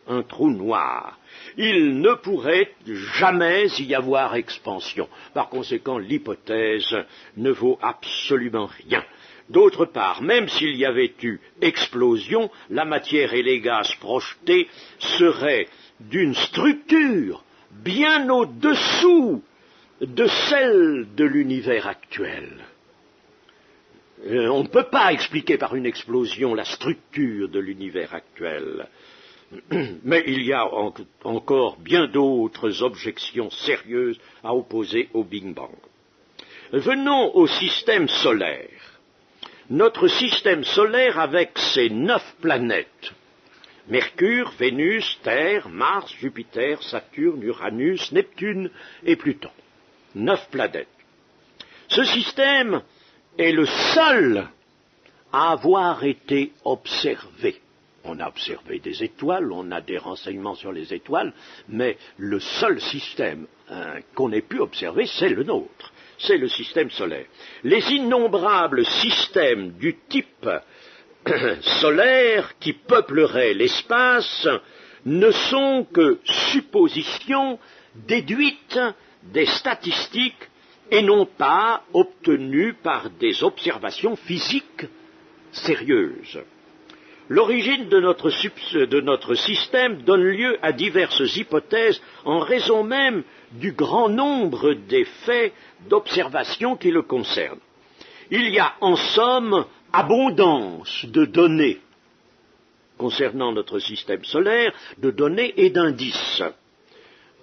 Un trou noir. Il ne pourrait jamais y avoir expansion. Par conséquent, l'hypothèse ne vaut absolument rien. D'autre part, même s'il y avait eu explosion, la matière et les gaz projetés seraient d'une structure bien au-dessous de celle de l'univers actuel. On ne peut pas expliquer par une explosion la structure de l'univers actuel. Mais il y a encore bien d'autres objections sérieuses à opposer au Big Bang. Venons au système solaire. Notre système solaire avec ses 9 planètes, Mercure, Vénus, Terre, Mars, Jupiter, Saturne, Uranus, Neptune et Pluton. 9 planètes. Ce système est le seul à avoir été observé. On a observé des étoiles, on a des renseignements sur les étoiles, mais le seul système qu'on ait pu observer, c'est le nôtre, c'est le système solaire. Les innombrables systèmes du type solaire qui peupleraient l'espace ne sont que suppositions déduites des statistiques et non pas obtenues par des observations physiques sérieuses. L'origine de notre système donne lieu à diverses hypothèses en raison même du grand nombre des faits d'observation qui le concernent. Il y a en somme abondance de données concernant notre système solaire, de données et d'indices.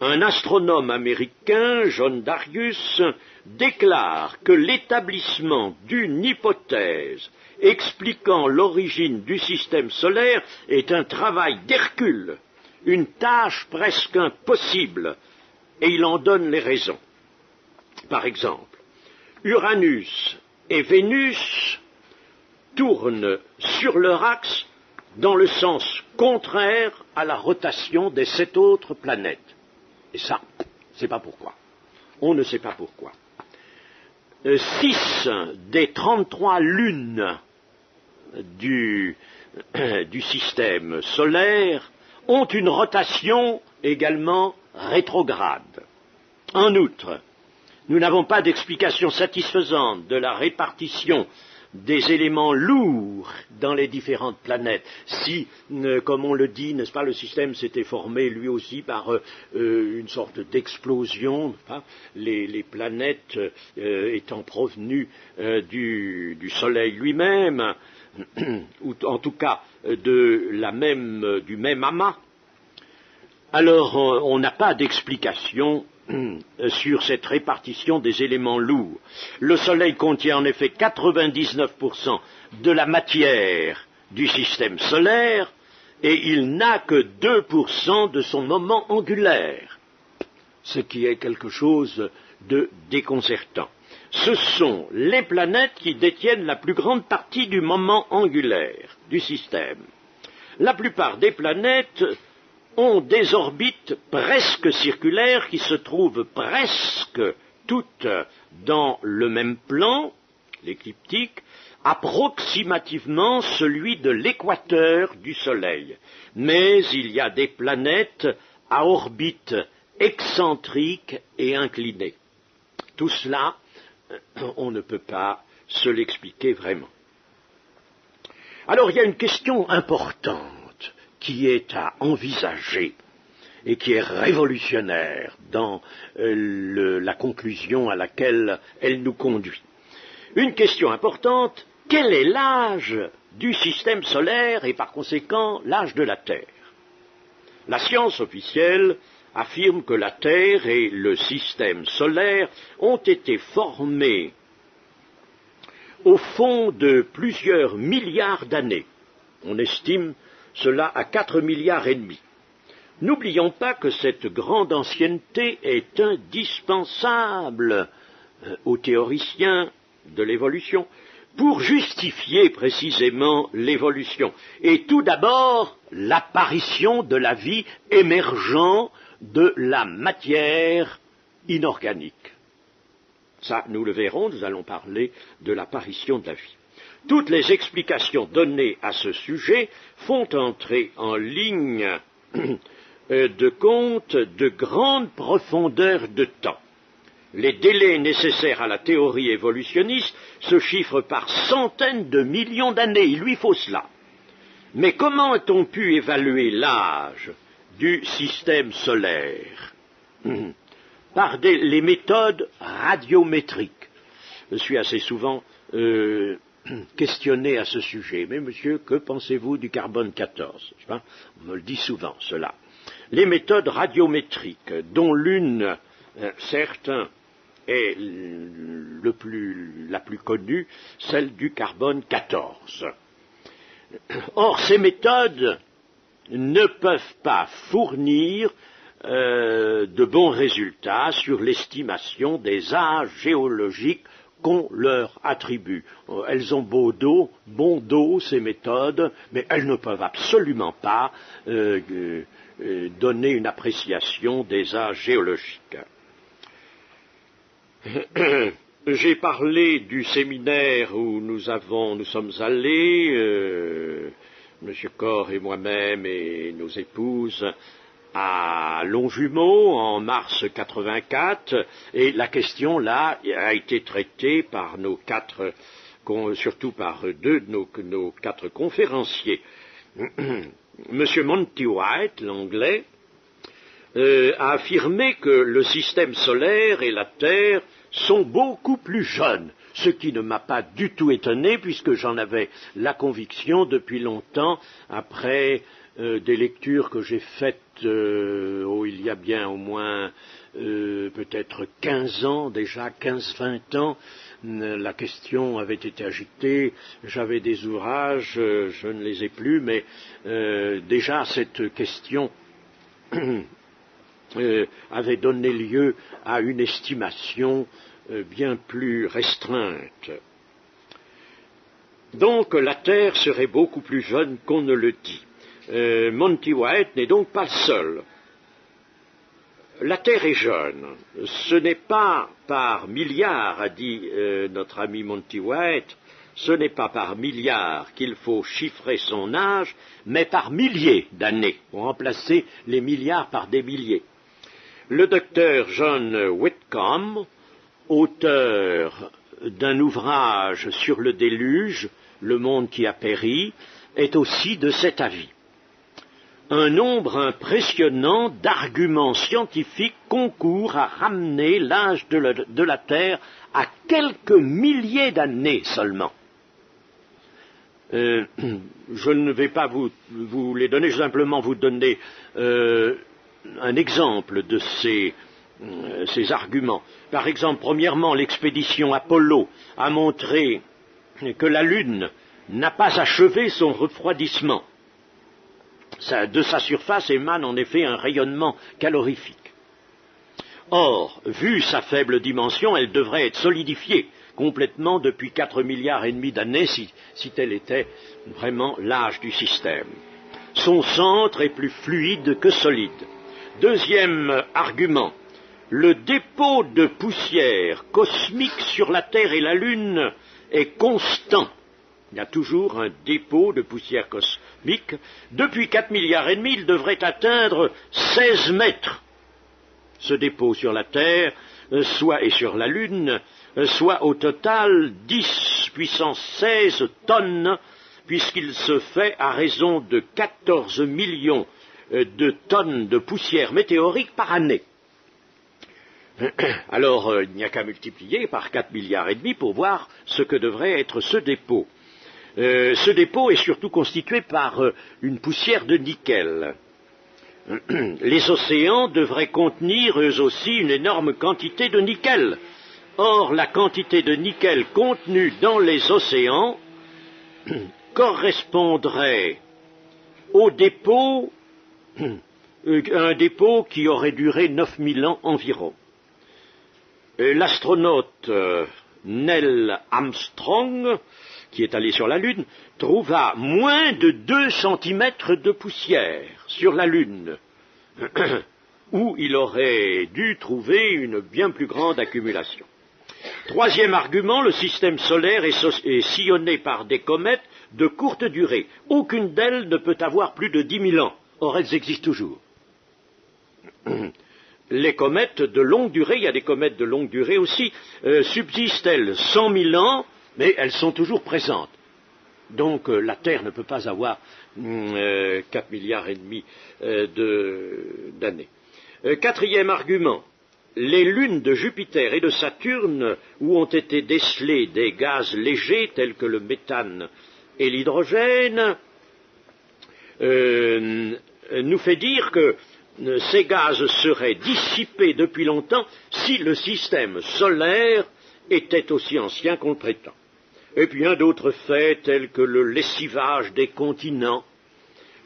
Un astronome américain, John Darius, déclare que l'établissement d'une hypothèse expliquant l'origine du système solaire est un travail d'Hercule, une tâche presque impossible, et il en donne les raisons. Par exemple, Uranus et Vénus tournent sur leur axe dans le sens contraire à la rotation des 7 autres planètes. Et ça, on ne sait pas pourquoi. On ne sait pas pourquoi. 6 des 33 lunes du système solaire ont une rotation également rétrograde. En outre, nous n'avons pas d'explication satisfaisante de la répartition des éléments lourds dans les différentes planètes. Si, comme on le dit, n'est-ce pas, le système s'était formé lui aussi par une sorte d'explosion, les planètes étant provenues du Soleil lui-même, ou en tout cas du même amas, alors on n'a pas d'explication sur cette répartition des éléments lourds. Le Soleil contient en effet 99% de la matière du système solaire et il n'a que 2% de son moment angulaire, ce qui est quelque chose de déconcertant. Ce sont les planètes qui détiennent la plus grande partie du moment angulaire du système. La plupart des planètes ont des orbites presque circulaires qui se trouvent presque toutes dans le même plan, l'écliptique, approximativement celui de l'équateur du Soleil. Mais il y a des planètes à orbite excentrique et inclinée. Tout cela, on ne peut pas se l'expliquer vraiment. Alors il y a une question importante qui est à envisager et qui est révolutionnaire dans la conclusion à laquelle elle nous conduit. Une question importante, quel est l'âge du système solaire et par conséquent l'âge de la Terre? La science officielle affirme que la Terre et le système solaire ont été formés au fond de plusieurs milliards d'années. On estime cela à 4 milliards et demi. N'oublions pas que cette grande ancienneté est indispensable aux théoriciens de l'évolution pour justifier précisément l'évolution. Et tout d'abord, l'apparition de la vie émergeant de la matière inorganique. Ça, nous le verrons, nous allons parler de l'apparition de la vie. Toutes les explications données à ce sujet font entrer en ligne de compte de grandes profondeurs de temps. Les délais nécessaires à la théorie évolutionniste se chiffrent par centaines de millions d'années. Il lui faut cela. Mais comment a-t-on pu évaluer l'âge du système solaire? Par les méthodes radiométriques. Je suis assez souvent questionné à ce sujet. Mais monsieur, que pensez-vous du carbone 14? On me le dit souvent, cela. Les méthodes radiométriques, dont l'une, certes, est la plus connue, celle du carbone 14. Or, ces méthodes ne peuvent pas fournir de bons résultats sur l'estimation des âges géologiques qu'on leur attribue. Elles ont bon dos, ces méthodes, mais elles ne peuvent absolument pas donner une appréciation des âges géologiques. J'ai parlé du séminaire où nous sommes allés, M. Corr et moi-même et nos épouses, à Longjumeau en mars 84, et la question là a été traitée par surtout par deux de nos quatre conférenciers. M. Monty White, l'anglais, a affirmé que le système solaire et la Terre sont beaucoup plus jeunes, ce qui ne m'a pas du tout étonné puisque j'en avais la conviction depuis longtemps après des lectures que j'ai faites il y a bien au moins peut-être 15 ans, déjà 15-20 ans, la question avait été agitée, j'avais des ouvrages, je ne les ai plus, mais déjà cette question avait donné lieu à une estimation bien plus restreinte. Donc la Terre serait beaucoup plus jeune qu'on ne le dit. Monty White n'est donc pas le seul. La Terre est jeune. Ce n'est pas par milliards, a dit notre ami Monty White, ce n'est pas par milliards qu'il faut chiffrer son âge, mais par milliers d'années, pour remplacer les milliards par des milliers. Le docteur John Whitcomb, auteur d'un ouvrage sur le déluge, Le monde qui a péri, est aussi de cet avis. Un nombre impressionnant d'arguments scientifiques concourent à ramener l'âge de la Terre à quelques milliers d'années seulement. Je ne vais pas vous les donner, je vais simplement vous donner un exemple de ces arguments. Par exemple, premièrement, l'expédition Apollo a montré que la Lune n'a pas achevé son refroidissement. De sa surface émane en effet un rayonnement calorifique. Or, vu sa faible dimension, elle devrait être solidifiée complètement depuis 4 milliards et demi d'années si tel était vraiment l'âge du système. Son centre est plus fluide que solide. Deuxième argument, le dépôt de poussière cosmique sur la Terre et la Lune est constant. Il y a toujours un dépôt de poussière cosmique. Depuis 4 milliards et demi, il devrait atteindre 16 mètres. Ce dépôt sur la Terre, et sur la Lune, soit au total 10 puissance 16 tonnes, puisqu'il se fait à raison de 14 millions de tonnes de poussière météorique par année. Alors, il n'y a qu'à multiplier par 4 milliards et demi pour voir ce que devrait être ce dépôt. Ce dépôt est surtout constitué par une poussière de nickel. Les océans devraient contenir eux aussi une énorme quantité de nickel. Or, la quantité de nickel contenue dans les océans correspondrait au dépôt, un dépôt qui aurait duré 9000 ans environ. L'astronaute Neil Armstrong, qui est allé sur la Lune, trouva moins de 2 centimètres de poussière sur la Lune, où il aurait dû trouver une bien plus grande accumulation. Troisième argument, le système solaire est sillonné par des comètes de courte durée. Aucune d'elles ne peut avoir plus de 10 000 ans. Or, elles existent toujours. les comètes de longue durée, il y a des comètes de longue durée aussi, subsistent-elles 100 000 ans, mais elles sont toujours présentes. Donc la Terre ne peut pas avoir 4 milliards et demi d'années. Quatrième argument, les lunes de Jupiter et de Saturne, où ont été décelés des gaz légers tels que le méthane et l'hydrogène, nous fait dire que ces gaz seraient dissipés depuis longtemps si le système solaire était aussi ancien qu'on le prétend. Et puis d'autres faits tels que le lessivage des continents,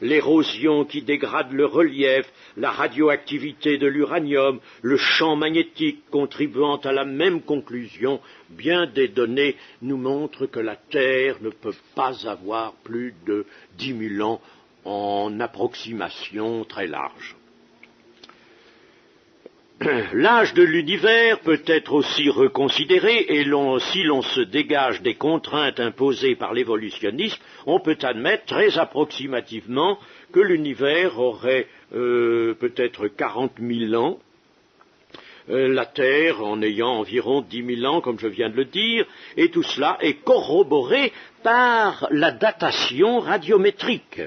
l'érosion qui dégrade le relief, la radioactivité de l'uranium, le champ magnétique contribuant à la même conclusion, bien des données nous montrent que la Terre ne peut pas avoir plus de 10 000 ans en approximation très large. L'âge de l'univers peut être aussi reconsidéré et si l'on se dégage des contraintes imposées par l'évolutionnisme, on peut admettre très approximativement que l'univers aurait peut-être 40 000 ans, la Terre en ayant environ 10 000 ans, comme je viens de le dire, et tout cela est corroboré par la datation radiométrique.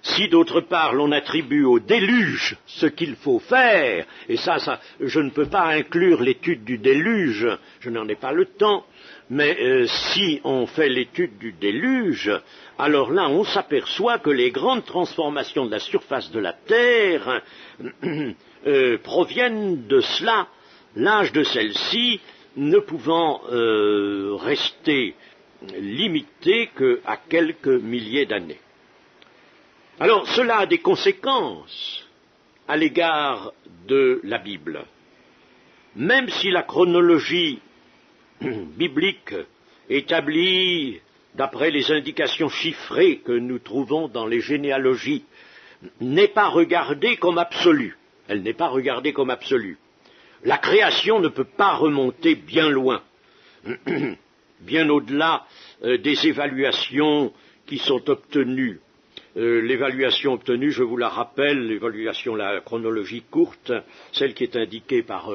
Si d'autre part l'on attribue au déluge ce qu'il faut faire, et ça je ne peux pas inclure l'étude du déluge, je n'en ai pas le temps, mais si on fait l'étude du déluge, alors là on s'aperçoit que les grandes transformations de la surface de la Terre proviennent de cela, l'âge de celle-ci ne pouvant rester limité qu'à quelques milliers d'années. Alors, cela a des conséquences à l'égard de la Bible. Même si la chronologie biblique établie d'après les indications chiffrées que nous trouvons dans les généalogies n'est pas regardée comme absolue. Elle n'est pas regardée comme absolue. La création ne peut pas remonter bien loin, bien au-delà des évaluations qui sont obtenues. L'évaluation obtenue, je vous la rappelle, la chronologie courte, celle qui est indiquée par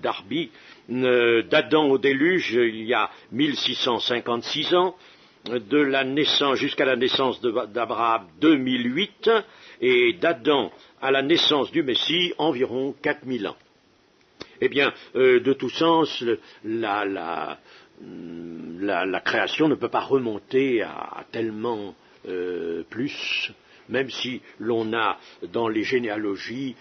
Darby, d'Adam au déluge, il y a 1656 ans, de la naissance jusqu'à la naissance d'Abraham 2008, et d'Adam à la naissance du Messie environ 4000 ans. Eh bien, de tout sens, la création ne peut pas remonter à tellement plus, même si l'on a dans les généalogies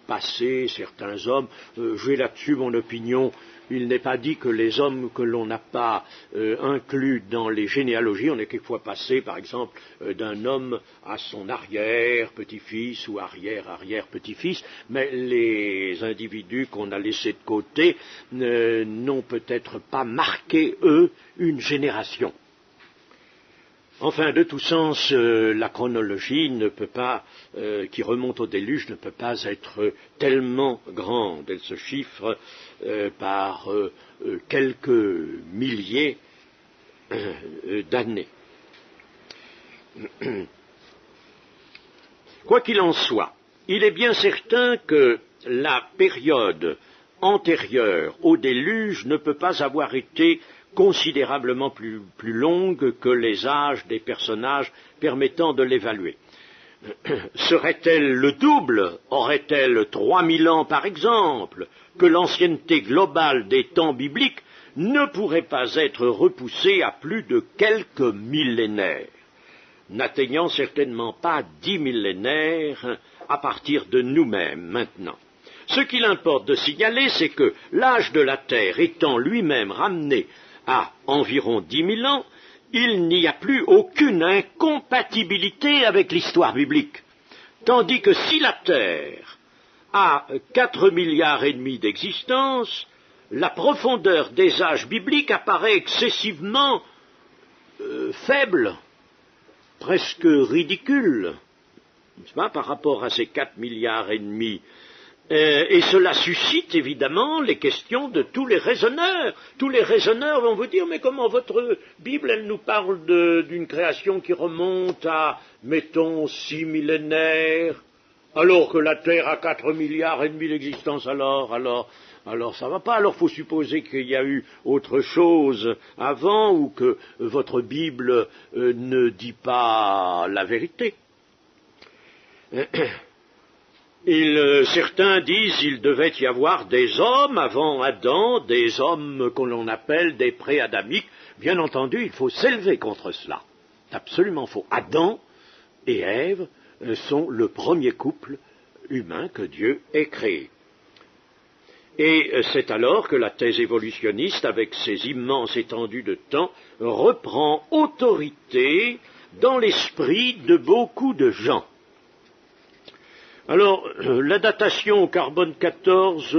passé certains hommes. J'ai là-dessus mon opinion. Il n'est pas dit que les hommes que l'on n'a pas inclus dans les généalogies, on est quelquefois passé, par exemple, d'un homme à son arrière-petit-fils ou arrière-arrière-petit-fils, mais les individus qu'on a laissés de côté n'ont peut-être pas marqué, eux, une génération. Enfin, de tout sens, la chronologie ne peut pas, qui remonte au déluge, ne peut pas être tellement grande. Elle se chiffre par quelques milliers d'années. Quoi qu'il en soit, il est bien certain que la période antérieure au déluge ne peut pas avoir été considérablement plus longue que les âges des personnages permettant de l'évaluer. Serait-elle le double? Aurait-elle 3000 ans par exemple? Que l'ancienneté globale des temps bibliques ne pourrait pas être repoussée à plus de quelques millénaires, n'atteignant certainement pas 10 millénaires à partir de nous-mêmes maintenant. Ce qu'il importe de signaler, c'est que l'âge de la Terre étant lui-même ramené à environ 10 000 ans, il n'y a plus aucune incompatibilité avec l'histoire biblique. Tandis que si la Terre a 4 milliards et demi d'existence, la profondeur des âges bibliques apparaît excessivement faible, presque ridicule, n'est-ce pas, par rapport à ces 4 milliards et demi. Et cela suscite évidemment les questions de tous les raisonneurs. Tous les raisonneurs vont vous dire, mais comment votre Bible, elle nous parle d'une création qui remonte à, mettons, 6 millénaires, Alors que la Terre a 4 milliards et demi d'existence, alors ça va pas. Alors faut supposer qu'il y a eu autre chose avant ou que votre Bible ne dit pas la vérité. Certains disent qu'il devait y avoir des hommes avant Adam, des hommes que l'on appelle des pré-adamiques. Bien entendu, il faut s'élever contre cela. C'est absolument faux. Adam et Ève sont le premier couple humain que Dieu ait créé. Et c'est alors que la thèse évolutionniste, avec ses immenses étendues de temps, reprend autorité dans l'esprit de beaucoup de gens. Alors, la datation au carbone 14,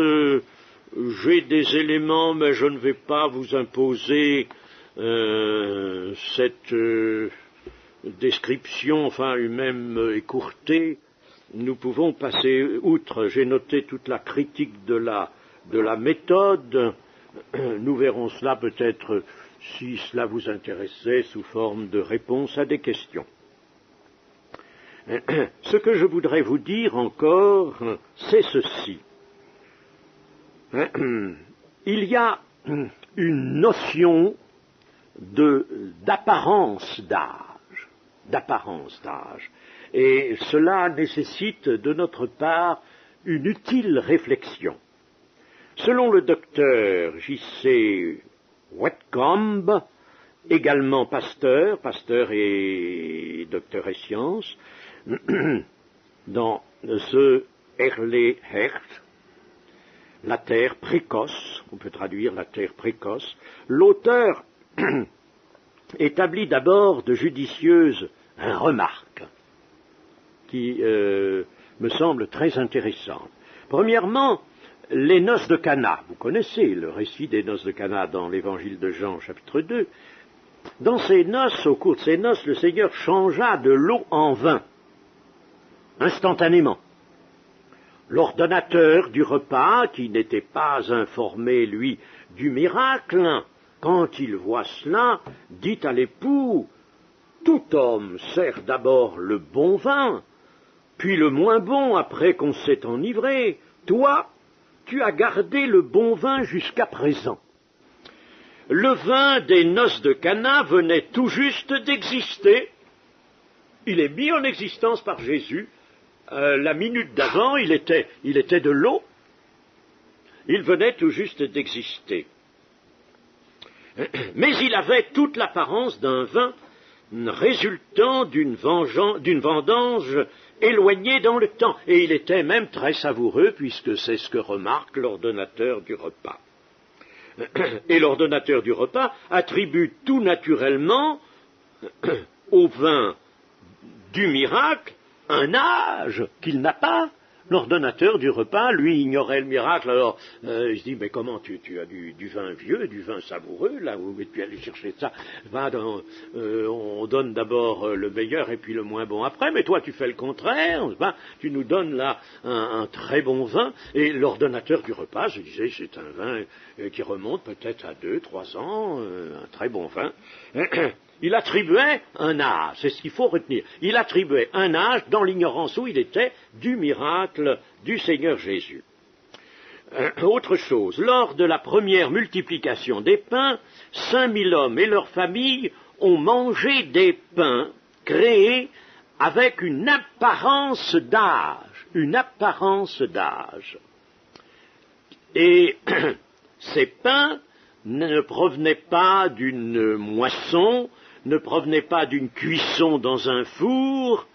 j'ai des éléments, mais je ne vais pas vous imposer cette description, enfin, même écourtée. Nous pouvons passer outre. J'ai noté toute la critique de la méthode. Nous verrons cela peut-être, si cela vous intéressait, sous forme de réponse à des questions. Ce que je voudrais vous dire encore, c'est ceci. Il y a une notion d'apparence d'âge, et cela nécessite de notre part une utile réflexion. Selon le docteur J.C. Whitcomb, également pasteur et docteur et sciences, dans ce Early Earth, la terre précoce, on peut traduire la terre précoce, l'auteur établit d'abord de judicieuses remarques qui me semblent très intéressantes. Premièrement, les noces de Cana. Vous connaissez le récit des noces de Cana dans l'évangile de Jean, chapitre 2. Dans ces noces, au cours de ces noces, le Seigneur changea de l'eau en vin, instantanément. L'ordonnateur du repas, qui n'était pas informé, lui, du miracle, quand il voit cela, dit à l'époux, « Tout homme sert d'abord le bon vin, puis le moins bon après qu'on s'est enivré. Toi, tu as gardé le bon vin jusqu'à présent. » Le vin des noces de Cana venait tout juste d'exister. Il est mis en existence par Jésus. La minute d'avant, il était de l'eau. Il venait tout juste d'exister. Mais il avait toute l'apparence d'un vin résultant d'une vendange éloignée dans le temps. Et il était même très savoureux, puisque c'est ce que remarque l'ordonnateur du repas. Et l'ordonnateur du repas attribue tout naturellement au vin du miracle un âge qu'il n'a pas. L'ordonnateur du repas, lui, ignorait le miracle, alors il se dit, mais comment tu as du vin vieux, du vin savoureux, là, où tu allais chercher ça? On donne d'abord le meilleur et puis le moins bon après, mais toi tu fais le contraire, tu nous donnes là un très bon vin, et l'ordonnateur du repas se disait, c'est un vin qui remonte peut-être à 2-3 ans, un très bon vin. Il attribuait un âge, c'est ce qu'il faut retenir. Il attribuait un âge dans l'ignorance où il était du miracle du Seigneur Jésus. Autre chose, lors de la première multiplication des pains, 5000 hommes et leurs familles ont mangé des pains créés avec une apparence d'âge. Et ces pains ne provenaient pas d'une moisson, ne provenaient pas d'une cuisson dans un four.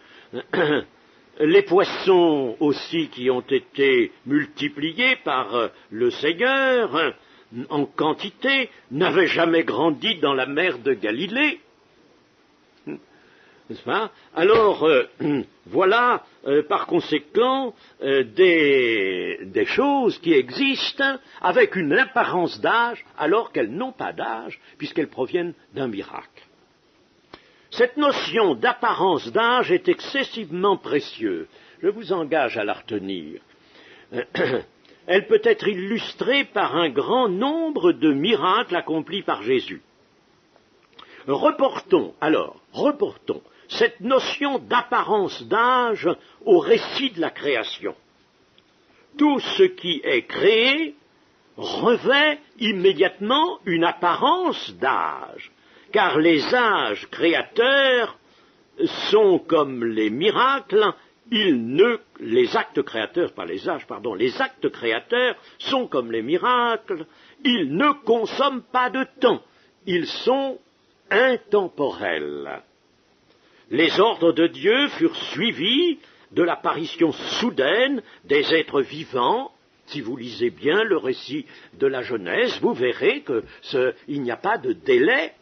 Les poissons aussi qui ont été multipliés par le Seigneur en quantité n'avaient jamais grandi dans la mer de Galilée. N'est-ce pas? Alors, voilà, par conséquent, des choses qui existent avec une apparence d'âge, alors qu'elles n'ont pas d'âge, puisqu'elles proviennent d'un miracle. Cette notion d'apparence d'âge est excessivement précieuse. Je vous engage à la retenir. Elle peut être illustrée par un grand nombre de miracles accomplis par Jésus. Reportons cette notion d'apparence d'âge au récit de la création. Tout ce qui est créé revêt immédiatement une apparence d'âge, car les âges créateurs sont comme les miracles, les actes créateurs, pas les âges, pardon, les actes créateurs sont comme les miracles, ils ne consomment pas de temps, ils sont intemporels. Les ordres de Dieu furent suivis de l'apparition soudaine des êtres vivants. Si vous lisez bien le récit de la Genèse, vous verrez qu'il n'y a pas de délai.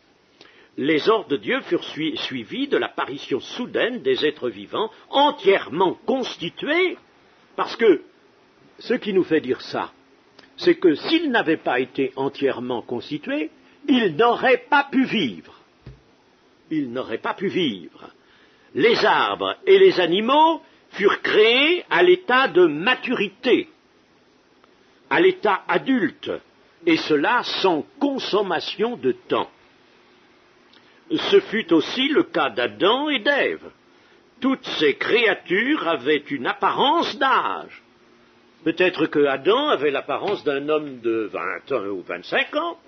Les ordres de Dieu furent suivis de l'apparition soudaine des êtres vivants, entièrement constitués, parce que ce qui nous fait dire ça, c'est que s'ils n'avaient pas été entièrement constitués, ils n'auraient pas pu vivre. Ils n'auraient pas pu vivre. Les arbres et les animaux furent créés à l'état de maturité, à l'état adulte, et cela sans consommation de temps. Ce fut aussi le cas d'Adam et d'Ève. Toutes ces créatures avaient une apparence d'âge. Peut-être que Adam avait l'apparence d'un homme de 20 ans ou 25 ans,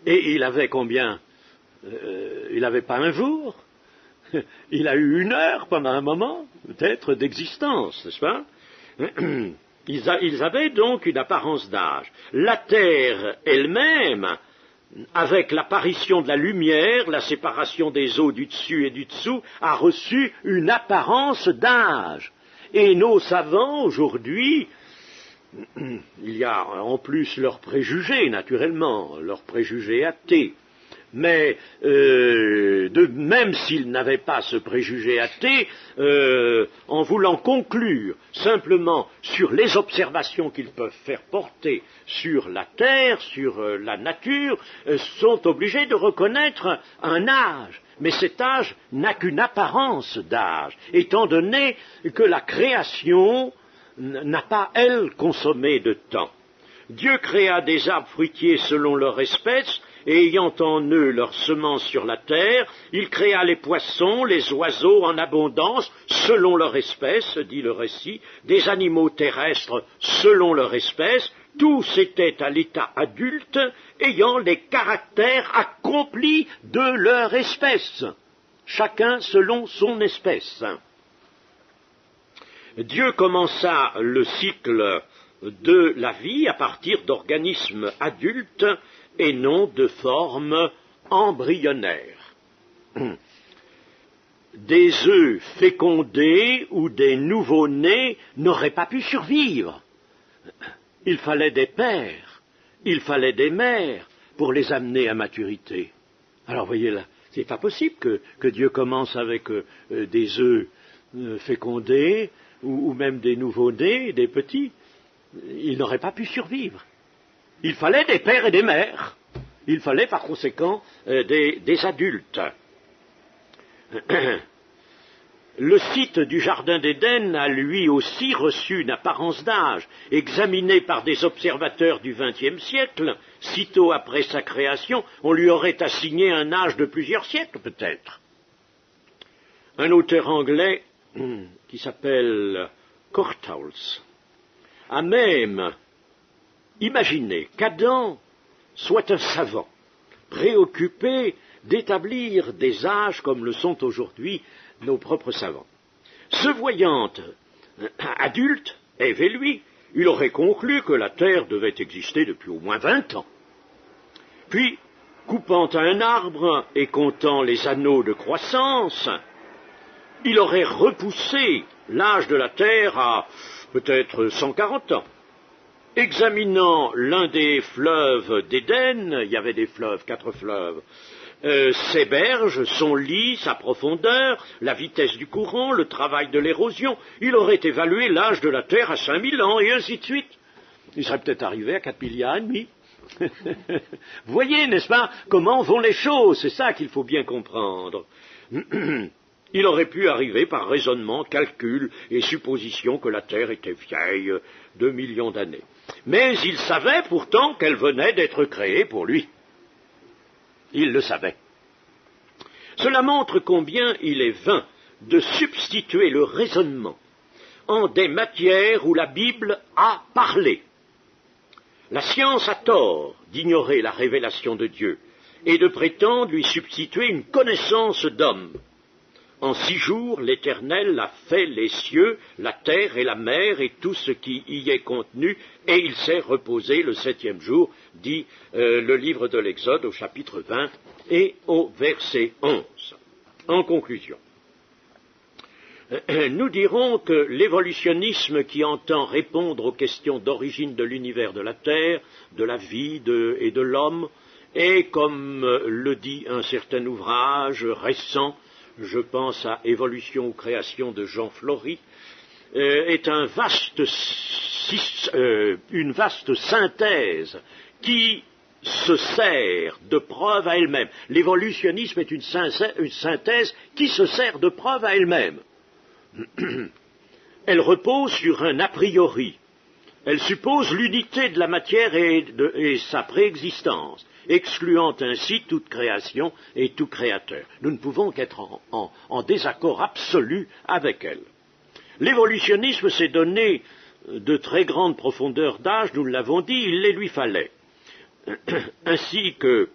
et il avait combien? Il n'avait pas un jour, il a eu 1 heure pendant un moment, peut-être, d'existence, n'est-ce pas? Ils avaient donc une apparence d'âge. La terre elle-même, avec l'apparition de la lumière, la séparation des eaux du dessus et du dessous, a reçu une apparence d'âge. Et nos savants, aujourd'hui, il y a en plus leurs préjugés, naturellement, leurs préjugés athées. Mais même s'ils n'avaient pas ce préjugé athée, en voulant conclure simplement sur les observations qu'ils peuvent faire porter sur la terre, sur la nature, sont obligés de reconnaître un âge. Mais cet âge n'a qu'une apparence d'âge, étant donné que la création n'a pas, elle, consommé de temps. Dieu créa des arbres fruitiers selon leur espèce, et ayant en eux leur semence sur la terre, il créa les poissons, les oiseaux en abondance, selon leur espèce, dit le récit, des animaux terrestres selon leur espèce, tous étaient à l'état adulte, ayant les caractères accomplis de leur espèce, chacun selon son espèce. Dieu commença le cycle de la vie à partir d'organismes adultes et non de formes embryonnaires. Des œufs fécondés ou des nouveau-nés n'auraient pas pu survivre. Il fallait des pères, il fallait des mères pour les amener à maturité. Alors voyez là, c'est pas possible que Dieu commence avec des œufs fécondés ou même des nouveau-nés, des petits. Ils n'auraient pas pu survivre. Il fallait des pères et des mères. Il fallait par conséquent des adultes. Le site du Jardin d'Éden a lui aussi reçu une apparence d'âge. Examiné par des observateurs du XXe siècle, sitôt après sa création, on lui aurait assigné un âge de plusieurs siècles peut-être. Un auteur anglais qui s'appelle Courtaulds a même imaginé qu'Adam soit un savant, préoccupé d'établir des âges comme le sont aujourd'hui nos propres savants. Se voyant adulte, Ève et lui, il aurait conclu que la Terre devait exister depuis au moins 20 ans. Puis, coupant un arbre et comptant les anneaux de croissance, il aurait repoussé l'âge de la Terre à peut-être 140 ans. Examinant l'un des fleuves d'Éden, il y avait des fleuves, 4 fleuves, ses berges, son lit, sa profondeur, la vitesse du courant, le travail de l'érosion, il aurait évalué l'âge de la Terre à 5000 ans, et ainsi de suite. Il serait peut-être arrivé à 4 milliards et demi. Vous voyez, n'est-ce pas, comment vont les choses, c'est ça qu'il faut bien comprendre. Il aurait pu arriver par raisonnement, calcul et supposition que la Terre était vieille, 2 millions d'années. Mais il savait pourtant qu'elle venait d'être créée pour lui. Il le savait. Cela montre combien il est vain de substituer le raisonnement en des matières où la Bible a parlé. La science a tort d'ignorer la révélation de Dieu et de prétendre lui substituer une connaissance d'homme. En 6 jours, l'Éternel a fait les cieux, la terre et la mer et tout ce qui y est contenu, et il s'est reposé le 7e jour, dit le livre de l'Exode au chapitre 20 et au verset 11. En conclusion, nous dirons que l'évolutionnisme qui entend répondre aux questions d'origine de l'univers de la Terre, de la vie et de l'homme, est, comme le dit un certain ouvrage récent, je pense à Évolution ou création de Jean Flory, est une vaste synthèse qui se sert de preuve à elle-même. L'évolutionnisme est une synthèse qui se sert de preuve à elle-même. Elle repose sur un a priori. Elle suppose l'unité de la matière et sa préexistence, excluant ainsi toute création et tout créateur. Nous ne pouvons qu'être en désaccord absolu avec elle. L'évolutionnisme s'est donné de très grandes profondeurs d'âge, nous l'avons dit, il les lui fallait. Ainsi que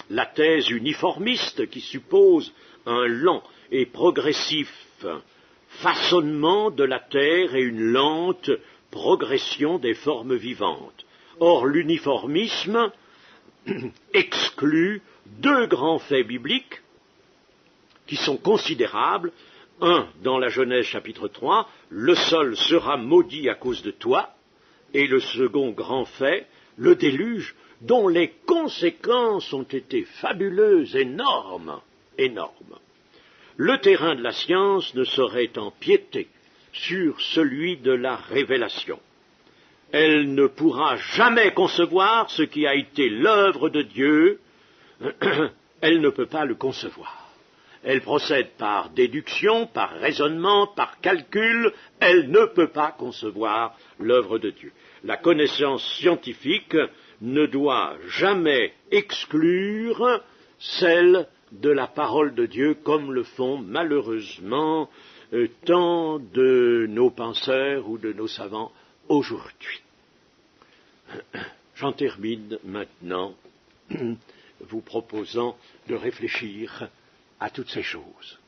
la thèse uniformiste qui suppose un lent et progressif façonnement de la Terre et une lente progression des formes vivantes. Or, l'uniformisme exclut 2 grands faits bibliques qui sont considérables. Un, dans la Genèse chapitre 3, le sol sera maudit à cause de toi, et le second grand fait, le déluge, dont les conséquences ont été fabuleuses, énormes. Le terrain de la science ne saurait empiéter sur celui de la révélation. Elle ne pourra jamais concevoir ce qui a été l'œuvre de Dieu, elle ne peut pas le concevoir. Elle procède par déduction, par raisonnement, par calcul, elle ne peut pas concevoir l'œuvre de Dieu. La connaissance scientifique ne doit jamais exclure celle de la parole de Dieu, comme le font malheureusement tant de nos penseurs ou de nos savants aujourd'hui. J'en termine maintenant, vous proposant de réfléchir à toutes ces choses.